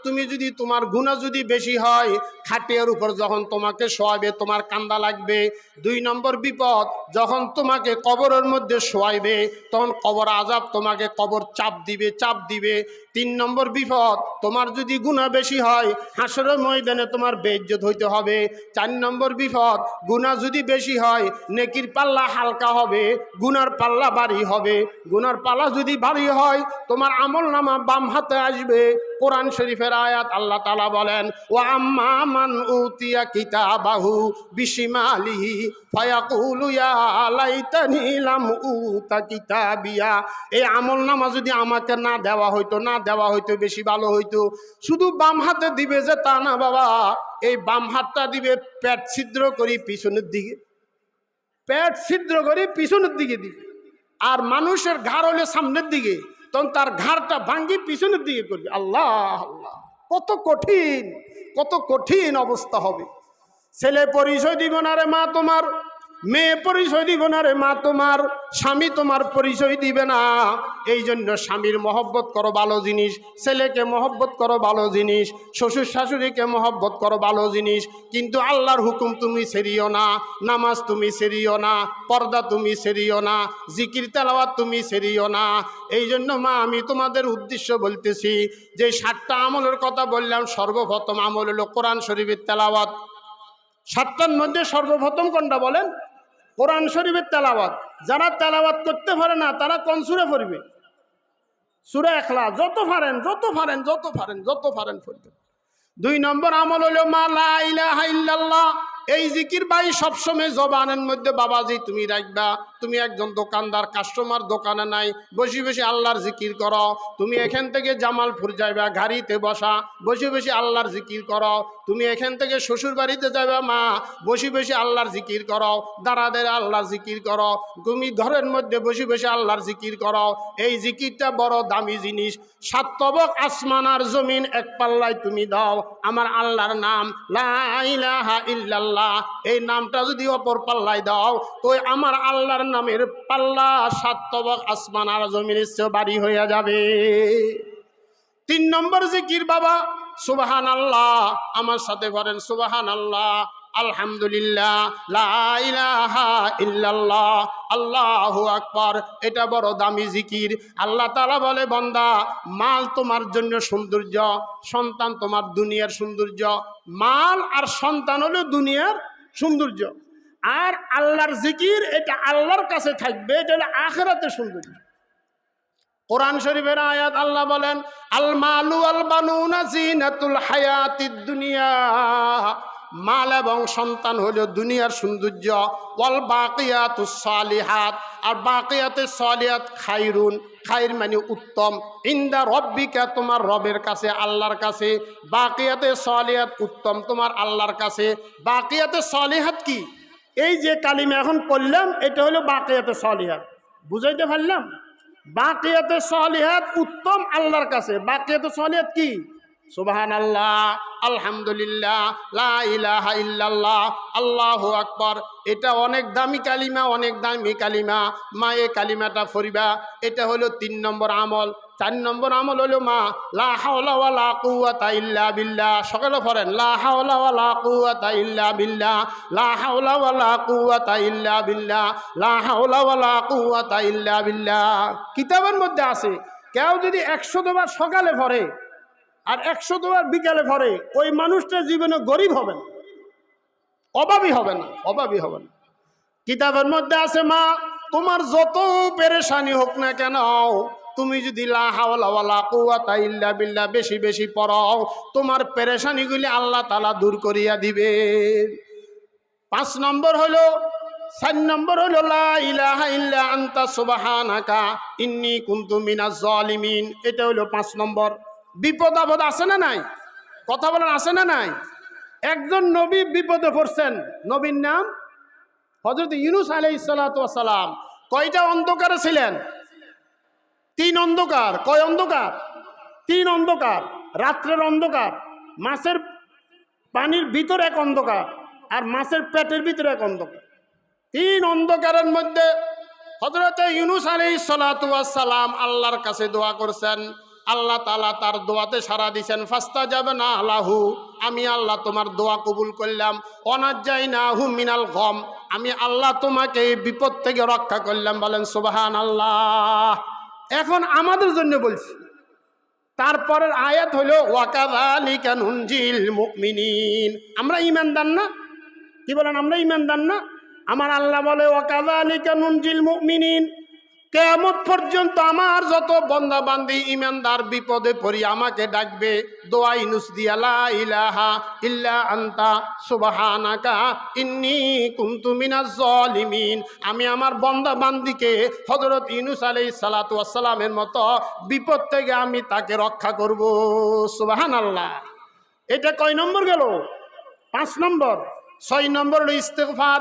তুমি যদি, তোমার গুনাহ যদি বেশি হয়, খাটিয়ার উপর যখন তোমাকে শোয়াবে তোমার কান্দা লাগবে। 2 নম্বর বিপদ, যখন তোমাকে কবরের মধ্যে শোয়াইবে তখন কবর আযাব, তোমাকে কবর চাপ দিবে, চাপ দিবে। 3 নম্বর বিপদ, তোমার যদি গুনাহ বেশি হয়, হাসরের ময়দানে তোমার বেইজ্জত হইতে হবে। 4 নম্বর বিপদ, গুনাহ যদি বেশি হয়, নেকির পাল্লা হালকা হবে, গুনার পাল্লা ভারী হবে। গুনার পাল্লা যদি ভারী হয়, তোমার আমলনামা বাম হাতে আসবে। কোরআন শরীফের আয়াত, আল্লাহ তাআলা বলেন, ওয়া আম্মা মান উতিয়া কিতাবাহু বিশিমালিহি ফায়াকুলু ইয়া লাইতানি লাম উতা কিতাবিয়া। এই আমলনামা যদি আমাকে না দেওয়া হইতো, না দেওয়া হইতো, বেশি ভালো হইতো। শুধু বাম হাতে দিবে যে তা না বাবা, এই বাম হাতটা দিবে পেট ছিদ্র করি পিছনের দিকে, পেট ছিদ্র করি পিছনের দিকে দিবে। আর মানুষের ঘাড় হলে সামনের দিকে, তখন তার ঘাড়টা ভাঙ্গি পিছনের দিকে করবে। আল্লাহ আল্লাহ, কত কঠিন, কত কঠিন অবস্থা হবে। ছেলে পরিচয় দিব না রে মা তোমার, মেয়ে পরিচয় দিব না রে মা তোমার, স্বামী তোমার পরিচয় দিবে না। এই জন্য স্বামীর মহব্বত করো, ভালো জিনিস। ছেলেকে মহব্বত করো, ভালো জিনিস। শ্বশুর শাশুড়িকে মহব্বত করো, ভালো জিনিস। কিন্তু আল্লাহর হুকুম তুমি ছেড়িও না, নামাজ তুমি ছেড়িও না, পর্দা তুমি ছেড়িও না, জিকির তেলাওয়াত তুমি ছেড়িও না। এই জন্য মা, আমি তোমাদের উদ্দেশ্য বলতেছি যে 7টা আমলের কথা বললাম, সর্বপ্রথম আমল হলো কোরআন শরীফের তেলাওয়াত। 7টার মধ্যে সর্বপ্রথম কোনটা বলেন? কোরআন শরীফের তেলাওয়াত। যারা তেলাওয়াত করতে পারে না তারা কোন সূরা পড়বে? সূরা ইখলাস। যত পারেন পড়বে। 2 নম্বর আমল হলো মা লা ইলাহা ইল্লাল্লাহ। এই জিকির ভাই সবসময় জবানের মধ্যে বাবাজি তুমি রাখবা। তুমি একজন দোকানদার, কাস্টমার দোকানে নাই, বসে বসে আল্লাহর জিকির করো। তুমি এখান থেকে জামালপুর যাইবা, গাড়িতে বসা, বসে বসে আল্লাহর জিকির করো। তুমি এখান থেকে শ্বশুর বাড়িতে যাইবা মা, বসে বসে আল্লাহর জিকির করো। দাঁড়া আল্লাহর জিকির করো। তুমি ঘরের মধ্যে বসে বসে আল্লাহর জিকির করো। এই জিকিরটা বড় দামি জিনিস। 7 তবক আসমান আর জমিন এক পাল্লায় তুমি দাও, আমার আল্লাহর নাম লা ইলাহা ইল্লাল্লাহ, এই নামটা যদি অপর পাল্লায় দাও তো আমার আল্লাহর নামের পাল্লা 7 তবক আসমান আর জমিনের চেয়ে ভারী হয়ে যাবে। 3 নম্বর জিকির বাবা সুবহানাল্লাহ। আমার সাথে বলেন সুবহানাল্লাহ, আলহামদুলিল্লাহ, লা ইলাহা ইল্লাল্লাহ, আল্লাহু আকবার। এটা বড় দামি জিকির। আল্লাহ তাআলা বলে বান্দা, মাল তোমার জন্য সৌন্দর্য, সন্তান তোমার দুনিয়ার সৌন্দর্য। মাল আর সন্তান হলো দুনিয়ার সৌন্দর্য, আর আল্লাহর জিকির এটা আল্লাহর কাছে থাকবে, এটা হলো আখিরাতের সৌন্দর্য। কোরআন শরীফের আয়াত আল্লাহ বলেন, আল মালু আল বানুনা জিনাতুল হায়াতিদ দুনিয়া। মাল এবং সন্তান হলো দুনিয়ার সৌন্দর্য। ওয়াল বাকিয়াতুস সালিহাত, আর বাকিয়াতুস সালিহাত খায়রুন, খায়র মানে উত্তম, ইনদা রব্বিকা, তোমার রবের কাছে, আল্লাহর কাছে। বাকিয়াতুস সালিহাত উত্তম তোমার আল্লাহর কাছে। বাকিয়াতুস সালিহাত কি? এই যে কালিমা এখন পড়লাম এটা হলো বাকিয়াতুস সালিহাত। বুঝাইতে পারলাম? বাকিয়াতুস সালিহাত উত্তম আল্লাহর কাছে। বাকিয়াতুস সালিহাত কি? সুবহানাল্লাহ, আলহামদুলিল্লাহ, লা ইলাহা ইল্লাল্লাহ, আল্লাহু আকবার। এটা অনেক দামি কালিমা, অনেক দামি কালিমা। মা এই কালিমাটা পড়িবা। এটা হলো 3 নম্বর আমল। 4 নম্বর আমল হলো মা লা হাওলা ওয়ালা কুওয়াতা ইল্লা বিল্লাহ। সকলে পড়েন লা হাওলা ওয়ালা কুওয়াতা ইল্লা বিল্লাহ, লা হাওলা ওয়ালা কুওয়াতা ইল্লা বিল্লাহ, লা হাওলা ওয়ালা কুওয়াতা ইল্লা বিল্লাহ। কিতাবের মধ্যে আছে কেউ যদি 100 বার সকালে পড়ে আর 100 বার বিকালে পড়ে, ওই মানুষটা জীবনে গরিব হবে না, অভাবী হবে না, অভাবী হবে না। কিতাবের মধ্যে আছে মা তোমার যত পেরেশানি হোক না কেন, তুমি যদি লা হাওলা ওয়ালা কুওয়াতা ইল্লা বিল্লাহ বেশি বেশি পড়ো, তোমার পেরেশানিগুলি আল্লাহ তাআলা দূর করিয়া দিবে। 5 নম্বর হলো 4 নম্বর হলো লা ইলাহা ইল্লা আনতা সুবহানাকা ইন্নী কুনতু মিনাজ জালিমিন। এটা হলো 5 নম্বর। বিপদ আপদ আছে না নাই? কথা বলেন, আছে না নাই? একজন নবী বিপদে পড়ছেন, নবীর নাম হযরত ইউনূস আলাইহিস সালাতু ওয়াস সালাম। কয়টা অন্ধকারে ছিলেন? 3 অন্ধকার। কয় অন্ধকার? 3 অন্ধকার। রাত্রের অন্ধকার, মাছের পানির ভিতরে এক অন্ধকার, আর মাছের পেটের ভিতরে এক অন্ধকার। 3 অন্ধকারের মধ্যে হযরত ইউনূস আলাইহিস সালাতু ওয়াস সালাম আল্লাহর কাছে দোয়া করছেন। আল্লাহ তাআলা তার দোয়াতে সাড়া দিয়েছেন। ফাস্তাজাবনা লাহু, আমি আল্লাহ তোমার দোয়া কবুল করলাম। ওয়ানাজ্জাইনাহু মিনাল গম, আমি আল্লাহ তোমাকে এই বিপদ থেকে রক্ষা করলাম। বলেন সুবহানাল্লাহ। এখন আমাদের জন্য বলছি। তারপরের আয়াত হলো ওয়াকাযালিকা নুনজিল মুমিনিন। আমরা ঈমানদার না? কি বলেন? আমরা ঈমানদার না? আমার আল্লাহ বলে ওয়াকাযালিকা নুনজিল মুমিনিন, কিয়ামত পর্যন্ত আমার যত বান্দা বান্দি ঈমানদার বিপদে পড়ি আমাকে ডাকবে, দোয়া ইউনূস দিয়া লা ইলাহা ইল্লা আনতা সুবহানাকা ইন্নী কুনতু মিনাজ জালিমিন। আমি আমার বান্দা বান্দিকে হযরত ইউনূস আলাইহিস সালাতু ওয়াস সালামের মতো বিপদ থেকে আমি তাকে রক্ষা করব। সুবহানাল্লাহ। এটা কয় নম্বর গেল? 5 নম্বর। 6 নম্বর হলো ইস্তেগফার।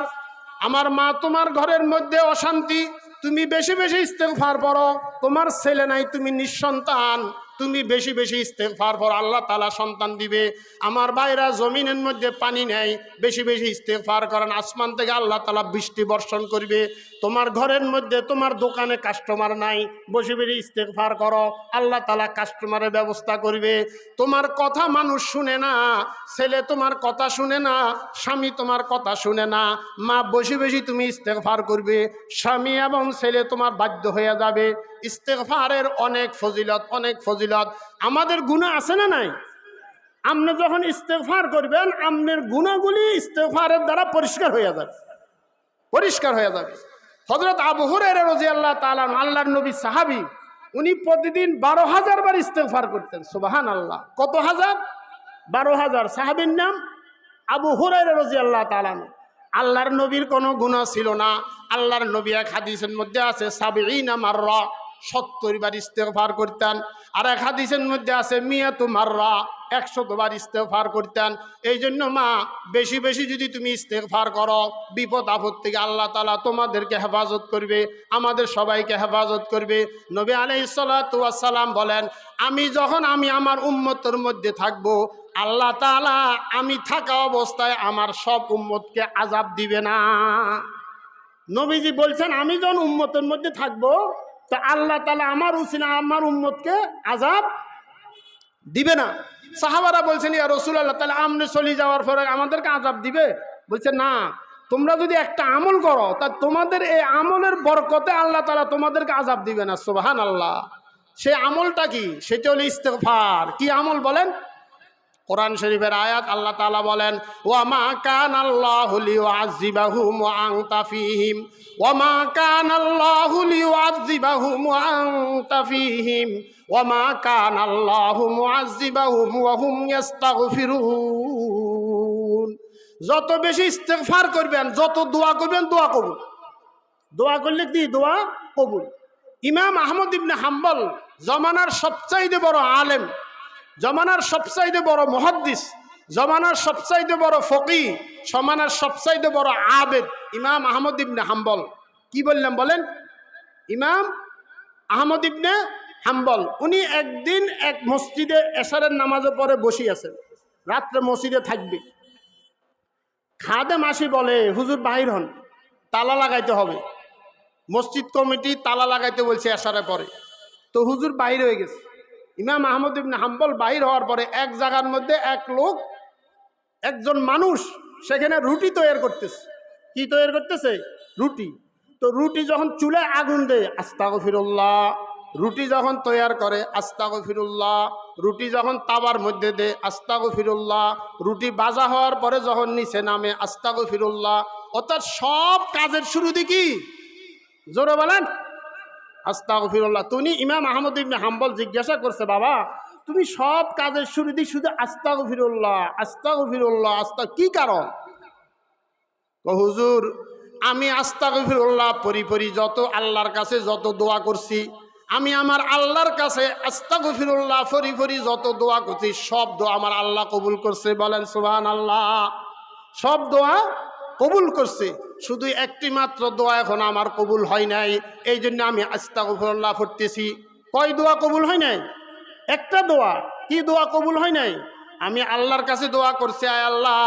আমার মা তোমার ঘরের মধ্যে অশান্তি, তুমি বেশি বেশি ইস্তেগফার পড়ো। তোমার ছেলে নাই, তুমি নিঃসন্তান, তুমি বেশি বেশি ইস্তেগফার পড়ো, আল্লাহ তাআলা সন্তান দিবে। আমার ভাইরা জমিনের মধ্যে পানি নেই, বেশি বেশি ইস্তেগফার করেন, আসমান থেকে আল্লাহ তাআলা বৃষ্টি বর্ষণ করবে। তোমার ঘরের মধ্যে তোমার দোকানে কাস্টমার নাই, বসে বেশি ইস্তেগফার করো, আল্লাহ তাআলা কাস্টমারের ব্যবস্থা করবে। তোমার কথা মানুষ শুনে না, ছেলে তোমার কথা শুনে না, স্বামী তোমার কথা শুনে না, মা বসে বেশি তুমি ইস্তেগফার করবে, স্বামী এবং ছেলে তোমার বাধ্য হয়ে যাবে। ইস্তেগফারের অনেক ফজিলত, অনেক ফজিলত। আমাদের গুনাহ আছে না নাই? আপনি যখন ইস্তেগফার করবেন আপনার গুনাহগুলি ইস্তেগফারের দ্বারা পরিষ্কার হয়ে যাবে, পরিষ্কার হয়ে যাবে। হযরত আবু হুরায়রা রাদিয়াল্লাহু তাআলা আনহু, আল্লাহর নবী সাহাবী, উনি প্রতিদিন 12,000 বার ইস্তেগফার করতেন। সুবহানাল্লাহ। কত হাজার? 12,000। সাহাবীর নাম আবু হুরায়রা রাদিয়াল্লাহু তাআলা আনহু। আল্লাহর নবীর কোনো গুনাহ ছিল না। আল্লাহর নবী এক হাদিসের মধ্যে আছে 70 মাররা, 70 বার ইস্তেগফার করতেন। আর এক হাদিসের মধ্যে আছে 100 মাররা, 100 বার ইস্তেগফার করতেন। এই জন্য মা, বেশি বেশি যদি তুমি ইস্তেগফার করো, বিপদ আপদ থেকে আল্লাহ তাআলা তোমাদেরকে হেফাজত করবে, আমাদের সবাইকে হেফাজত করবে। নবী আলাইহিস সালাতু ওয়াস সালাম বলেন, আমি যখন আমার উম্মতের মধ্যে থাকবো, আল্লাহ তাআলা আমি থাকা অবস্থায় আমার সব উম্মতকে আযাব দিবে না। নবীজি বলছেন, আমি যখন উম্মতের মধ্যে থাকবো, তো আল্লাহ তাআলা আমার উসিলা আমার উম্মতকে আযাব দিবে না। সাহাবারা বলছেন, ইয়া রাসূলুল্লাহ, তাহলে আপনি চলে যাওয়ার পরে আমাদেরকে আযাব দিবে? বলছে, না, তোমরা যদি একটা আমল করো, তা তোমাদের এই আমলের বরকতে আল্লাহ তাআলা তোমাদেরকে আযাব দিবে না। সুবহানাল্লাহ। সেই আমলটা কি? সেটা হলো ইস্তেগফার। কি আমল বলেন? কোরআন শরীফের আয়াত, আল্লাহ তাআলা বলেন, ওয়া মা কানাল্লাহু লিউআযিবাহুম ওয়া আনতা ফীহিম, ওয়া মা কানাল্লাহু লিউআযিবাহুম ওয়া আনতা ফীহিম, ওয়া মা কানাল্লাহু মুআযিবাহুম ওয়া হুম ইস্তাগফিরুন। যত বেশি ইস্তেগফার করবেন, যত দোয়া করবেন, দোয়া কবুল। দোয়া করলে কি? দোয়া কবুল। ইমাম আহমদ ইবনে হাম্বল জমানার সবচাইতে বড় আলেম, জমানার সবচাইতে বড় মুহাদ্দিস, জমানার সবচাইতে বড় ফকিহ, জমানার সবচাইতে বড় আবেদ ইমাম আহমদ ইবনে হাম্বল। কি বললাম বলেন? ইমাম আহমদ ইবনে হাম্বল। উনি একদিন এক মসজিদে এশারের নামাজে পরে বসে আছেন, রাত্রে মসজিদে থাকবে। খাদেম আসি বলে, হুজুর বাহির হন, তালা লাগাইতে হবে। মসজিদ কমিটি তালা লাগাইতে বলছে এশারের পরে। তো হুজুর বাহির হয়ে গেছে। ইমাম আহমদ ইবনে হাম্বল বাহির হওয়ার পরে এক জায়গার মধ্যে এক লোক, একজন মানুষ সেখানে রুটি তৈরি করতেছে। কি তৈরি করতেছে? রুটি। তো রুটি যখন চুলায় আগুন দেয়, আস্তাগফিরুল্লাহ। রুটি যখন তৈরি করে, আস্তাগফিরুল্লাহ। রুটি যখন তাওয়ার মধ্যে দেয়, আস্তাগফিরুল্লাহ। রুটি ভাজা হওয়ার পরে যখন নিচে নামে, আস্তাগফিরুল্লাহ। অর্থাৎ সব কাজের শুরুতে কি? জোরে বলেন, আস্তাগফিরুল্লাহ। তুমি ইমাম আহমদ ইবনে হাম্বল জিজ্ঞাসা করছে, বাবা, তুমি সব কাজের শুরুতেই শুধু আস্তাগফিরুল্লাহ আস্তাগফিরুল্লাহ কি কারণ? হুজুর, আমি আস্তাগফিরুল্লাহ পরি যত আল্লাহর কাছে যত দোয়া করছি, আমি আমার আল্লাহর কাছে আস্তাগফিরুল্লাহ পরি যত দোয়া করছি, সব দোয়া আমার আল্লাহ কবুল করছে। বলেন সুবহানাল্লাহ। সব দোয়া কবুল করছে, শুধু একটি মাত্র দোয়া এখন আমার কবুল হয় নাই, এই জন্য আমি আস্তাগফিরুল্লাহ পড়তেছি। কয় দোয়া কবুল হয় নাই? একটা দোয়া। কি দোয়া কবুল হয় নাই? আমি আল্লাহর কাছে দোয়া করছি, আয় আল্লাহ,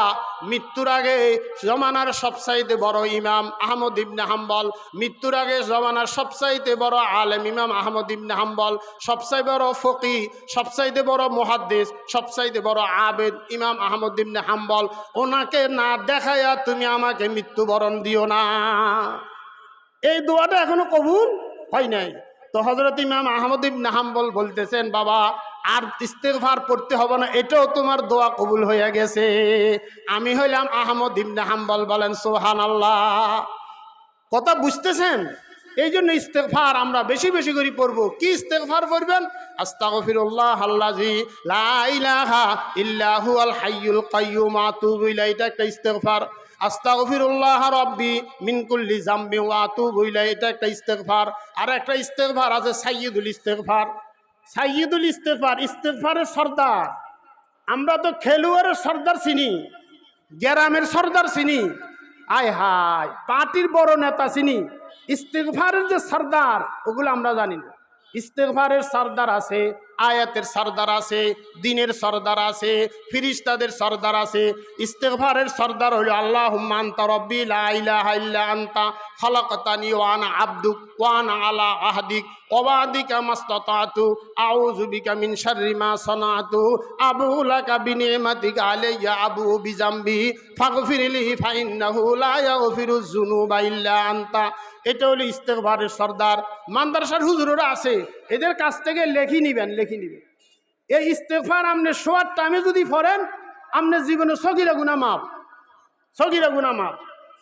মৃত্যুর আগে জমানার সবচাইতে বড় ইমাম আহমদ ইবনে হাম্বল, মৃত্যুর আগে জমানার সবচাইতে বড় আলেম ইমাম আহমদ ইবনে হাম্বল, সবচাইতে বড় ফকিহ, সবচাইতে বড় মুহাদ্দিস, সবচাইতে বড় আবেদ ইমাম আহমদ ইবনে হাম্বল, ওনাকে না দেখাইয়া তুমি আমাকে মৃত্যুবরণ দিও না। এই দোয়াটা এখনো কবুল হয় নাই। তো হযরত ইমাম আহমদ ইবনে হাম্বল বলতেছেন, বাবা, আর ইস্তেগফার পড়তে হবে না, এটাও তোমার দোয়া কবুল হয়ে গেছে। আমি হইলাম আহমদ ইবনে হাম্বল। বলেন সুবহানাল্লাহ। কথা বুঝতেছেন? এই জন্য ইস্তেগফার আমরা বেশি বেশি করে পড়বো। কি ইস্তেগফার পড়বেন? আস্তাগফিরুল্লাহ আল্লাযী লা ইলাহা ইল্লা হুয়াল হাইয়ুল কাইয়্যুম আতুবু ইলাইহি, এটা একটা ইস্তেগফার। আস্তাগফিরুল্লাহ রাব্বি মিন কুল্লি যামবি ওয়া আতুবু ইলাইহি, এটা একটা ইস্তেগফার। আর একটা ইস্তেগফার আছে সাইয়্যিদুল ইস্তেগফার। সাইয়্যিদুল ইস্তেগফার, ইস্তেগফারের সর্দার। আমরা তো খেলোয়াড়ের সর্দার চিনি, গ্রামের সর্দার চিনি, আয় হায় পার্টির বড় নেতা চিনি, ইস্তেগফারের যে সর্দার ওগুলো আমরা জানি না। ইস্তেগফারের সর্দার আছে, আয়াতের সর্দার আছে, দিনের সর্দার আছে, ফিরিস্তাদের সর্দার আছে। ইস্তেগফারের সর্দার হলো আল্লাহুম্মা আনতা রাব্বি লা ইলাহা ইল্লা আনতা খালাকতানি ওয়া আনা আবদুক ওয়া আনা আলা আহদিক ওয়া ওয়াদিকা মাসতাতাতু আউযু বিকা মিন শাররি মা সানাতু আবু লাকা বিনিমাতিকা আলাইয়া আবু বিজামবি ফাগফিরলি ফাইন্নাহু লা ইয়াগফিরুয যুনুবা ইল্লা আনতা। এটা হলো ইস্তেগফারের সর্দার। মাদ্রাসার হুজুররা আছে, এদের কাছ থেকে লেখি নিবেন। এই ইস্তেগফার আপনি শোয়ার টাইমে যদি পড়েন, আপনার জীবনে সগীরা গুনাহ মাফ, সগীরা গুনাহ মাফ।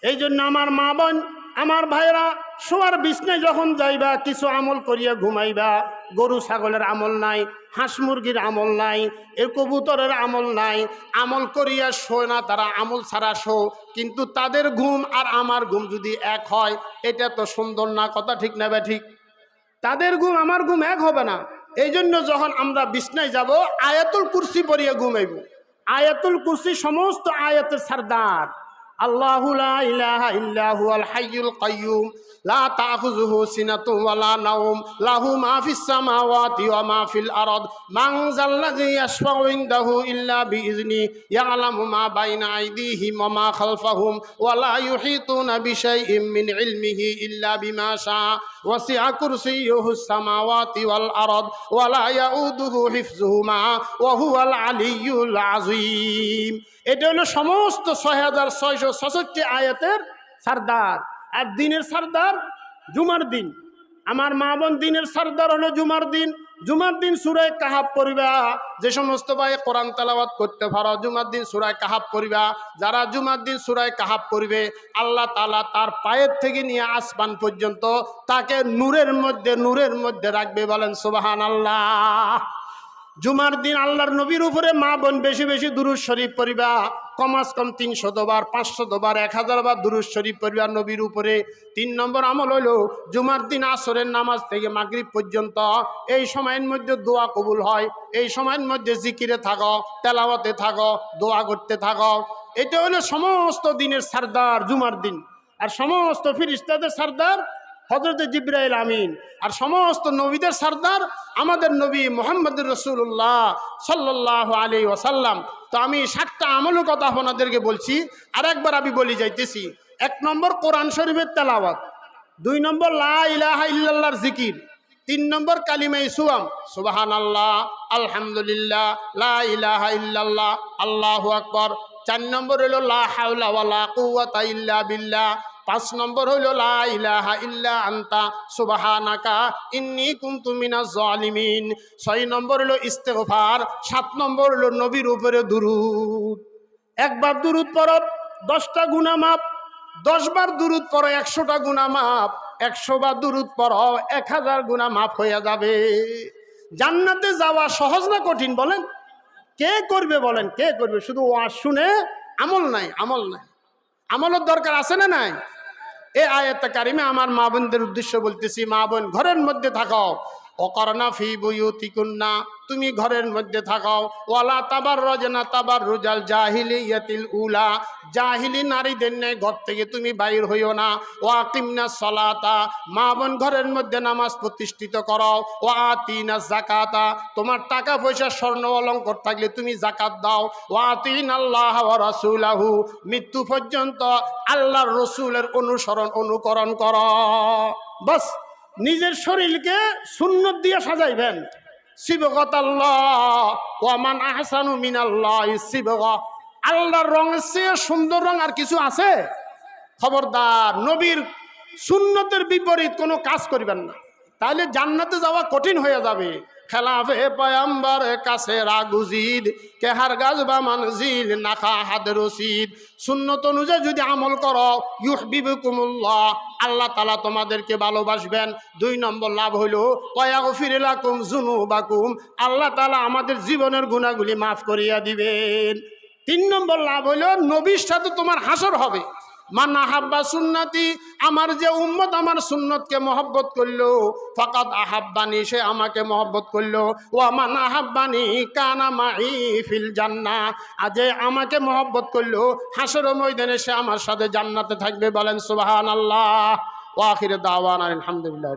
এই জন্য আমার মা বোন, আমার ভাইরা শোয়ার বিছনায় যখন যাইবা কিছু আমল করিয়া ঘুমাইবা। গরু ছাগলের আমল নাই, হাঁস মুরগির আমল নাই, এ কবুতরের আমল নাই, আমল করিয়া শোয় না তারা, আমল ছাড়া শো। কিন্তু তাদের ঘুম আর আমার ঘুম যদি এক হয়, এটা তো সুন্দর না, কথা ঠিক না বে ঠিক? তাদের ঘুম আমার ঘুম এক হবে না। এই জন্য যখন আমরা বিছনায় যাব আয়াতুল কুরসি পড়িয়া ঘুমাইব। আয়াতুল কুরসি সমস্ত আয়াতের সরদার। আল্লাহু লা ইলাহা ইল্লা হুয়াল হাইয়ুল কাইয়্যুম লা তাখুযুহু সিনাতুন ওয়ালা নাওম লাহু মা ফিস সামাওয়াতি ওয়া মা ফিল আরদ মান যাল্লাযী ইয়াশফাউ ইনদাহু ইল্লা বিইজনি ইয়ালামু মা বাইনা আইদিহিম ওয়া মা খালফাহুম ওয়া লা ইউহিতুনা বিশাইইম মিন ইলমিহি ইল্লা বিমা শাআ ওয়াসি'a কুরসিয়্যুহুস সামাওয়াতি ওয়াল আরদ ওয়া লা ইয়াউদুহু হিফযুহুমা ওয়া হুয়াল আলিয়্যুল আযীম। এটা হলো সমস্ত ৬৬৬৬ আয়াতের সরদার। আর দিনের সরদার জুমার দিন। আমার মা বোন দিনের সরদার হলো জুমার দিন। জুমার দিন সূরা কাহাফ পড়িবা। যে সমস্ত ভাই কোরআন তেলাওয়াত করতে পারো জুমার দিন সূরা কাহাফ পড়িবা। যারা জুমার দিন সূরা কাহাফ পড়বে আল্লাহ তাআলা তার পায়ের থেকে নিয়ে আসমান পর্যন্ত তাকে নূরের মধ্যে রাখবে। বলেন সুবহানাল্লাহ। জুমার দিন আল্লাহর নবীর উপরে মা বোন বেশি বেশি দুরূদ শরীফ পড়িবা। কমাস কম ৩০০ বার, ৫০০ বার, ১০০০ বার দুরূদ শরীফ পড়িবা নবীর উপরে। ৩ নম্বর আমল হলো জুমার দিন আসরের নামাজ থেকে মাগরিব পর্যন্ত এই সময়ের মধ্যে দোয়া কবুল হয়। এই সময়ের মধ্যে জিকিরে থাকো, তেলাওয়াতে থাকো, দোয়া করতে থাকো। এটা হলো সমস্ত দিনের সরদার জুমার দিন। আর সমস্ত ফেরেশতাদের সরদার হযরত জিবরাইল আমিন। আর সমস্ত নবীদের সরদার আমাদের নবী মুহাম্মদুর রাসূলুল্লাহ সাল্লাল্লাহু আলাইহি ওয়াসাল্লাম। তো আমি 7টা আমলের কথা আপনাদেরকে বলছি, আর একবার আমি বলি যাইতেছি। 1 নম্বর কোরআন শরীফের তেলাওয়াত, 2 নম্বর লা ইলাহা ইল্লাল্লাহর জিকির, 3 নম্বর কালিমায়ে সুয়াম সুবহানাল্লাহ, আলহামদুলিল্লাহ, লা ইলাহা ইল্লাল্লাহ, আল্লাহু আকবার। 4 নম্বর হলো লা হাওলা ওয়ালা কুওয়াতা ইল্লা বিল্লাহ। 5 নম্বর হইল লা ইলাহা ইল্লা আনতা সুবহানাকা ইন্নী কুনতু মিনাজ জালিমিন। 6 নম্বর হইল ইস্তেগফার। 7 নম্বর হইল নবীর উপরে দুরূদ। একবার দুরূদ পড়ো 10টা গুনাহ মাফ, 10 বার দুরূদ পড়ো 100টা গুনাহ মাফ, 100 বার দুরূদ পড়ো 1000 গুনাহ মাফ হয়ে যাবে। জান্নাতে যাওয়া সহজ না কঠিন বলেন? কে করবে বলেন? কে করবে? শুধু ওয়াজ শুনে আমল নাই, আমল নাই। আমলের দরকার আছে না নাই? এই আয়াতে কারিমে আমার মা বোনদের উদ্দেশ্য বলতেছি, মা বোন ঘরের মধ্যে থাকো। ওয়াকারনা ফি বুয়ুতিকুন্না, তুমি ঘরের মধ্যে থাকো। ওয়ালা তাবাররাজনা তাবাররুজাল জাহিলিয়াতিল উলা, জাহিলি নারীদের ন্যায় ঘর থেকে তুমি বাইর হইও না। ওয়াকিমনাস সালাতা, মা বোন ঘরের মধ্যে নামাজ প্রতিষ্ঠিত করো। ওয়াতিনাজ যাকাতা, তোমার টাকা পয়সা স্বর্ণ অলংকার থাকলে তুমি যাকাত দাও। ওয়াতিনাল্লাহ ওয়া রাসূলাহু, মৃত্যু পর্যন্ত আল্লাহর রাসূলের অনুকরণ করো। বাস নিজের শরীরকে সুন্নত দিয়ে সাজাইবেন। সিবগাতাল্লাহ ওয়া মান আহসানু মিনাল্লাহি সিবগা, আল্লাহর রঙের চেয়ে সুন্দর রং আর কিছু আছে? খবরদার, নবীর সুন্নতের বিপরীত কোনো কাজ করবেন না, তাহলে জান্নাতে যাওয়া কঠিন হয়ে যাবে। খেলাফে পয়ম্বর কাছে রাগুজিদ কেহার গাছ বা মানজিল নাখা হাদ রসিদ। সুন্নত অনুযায়ী যদি আমল করো ইউহবিবুকুমুল্লাহ, আল্লাহ তাআলা তোমাদেরকে ভালোবাসবেন। 2 নম্বর লাভ হইল ওয়াগফির লাকুম যুনুবাকুম, আল্লাহ তাআলা আমাদের জীবনের গুনাহগুলি মাফ করিয়া দিবেন। 3 নম্বর লাভ হইল নবীর সাথে তোমার হাসর হবে। মান আহাব্বা সুন্নতি, আমার যে উম্মত আমার সুন্নতকে মহব্বত করলো, ফাকাদ আহাব্বানি, সে আমাকে মহব্বত করলো। ওয়া মান আহাব্বানি কানা মাই ফিল জান্নাহ, আজ আমাকে মহব্বত করলো হাসর ময়দানে সে আমার সাথে জান্নাতে থাকবে। বলেন সুবহানাল্লাহ। ওয়া আখির দাওয়ানা আলহামদুলিল্লাহ।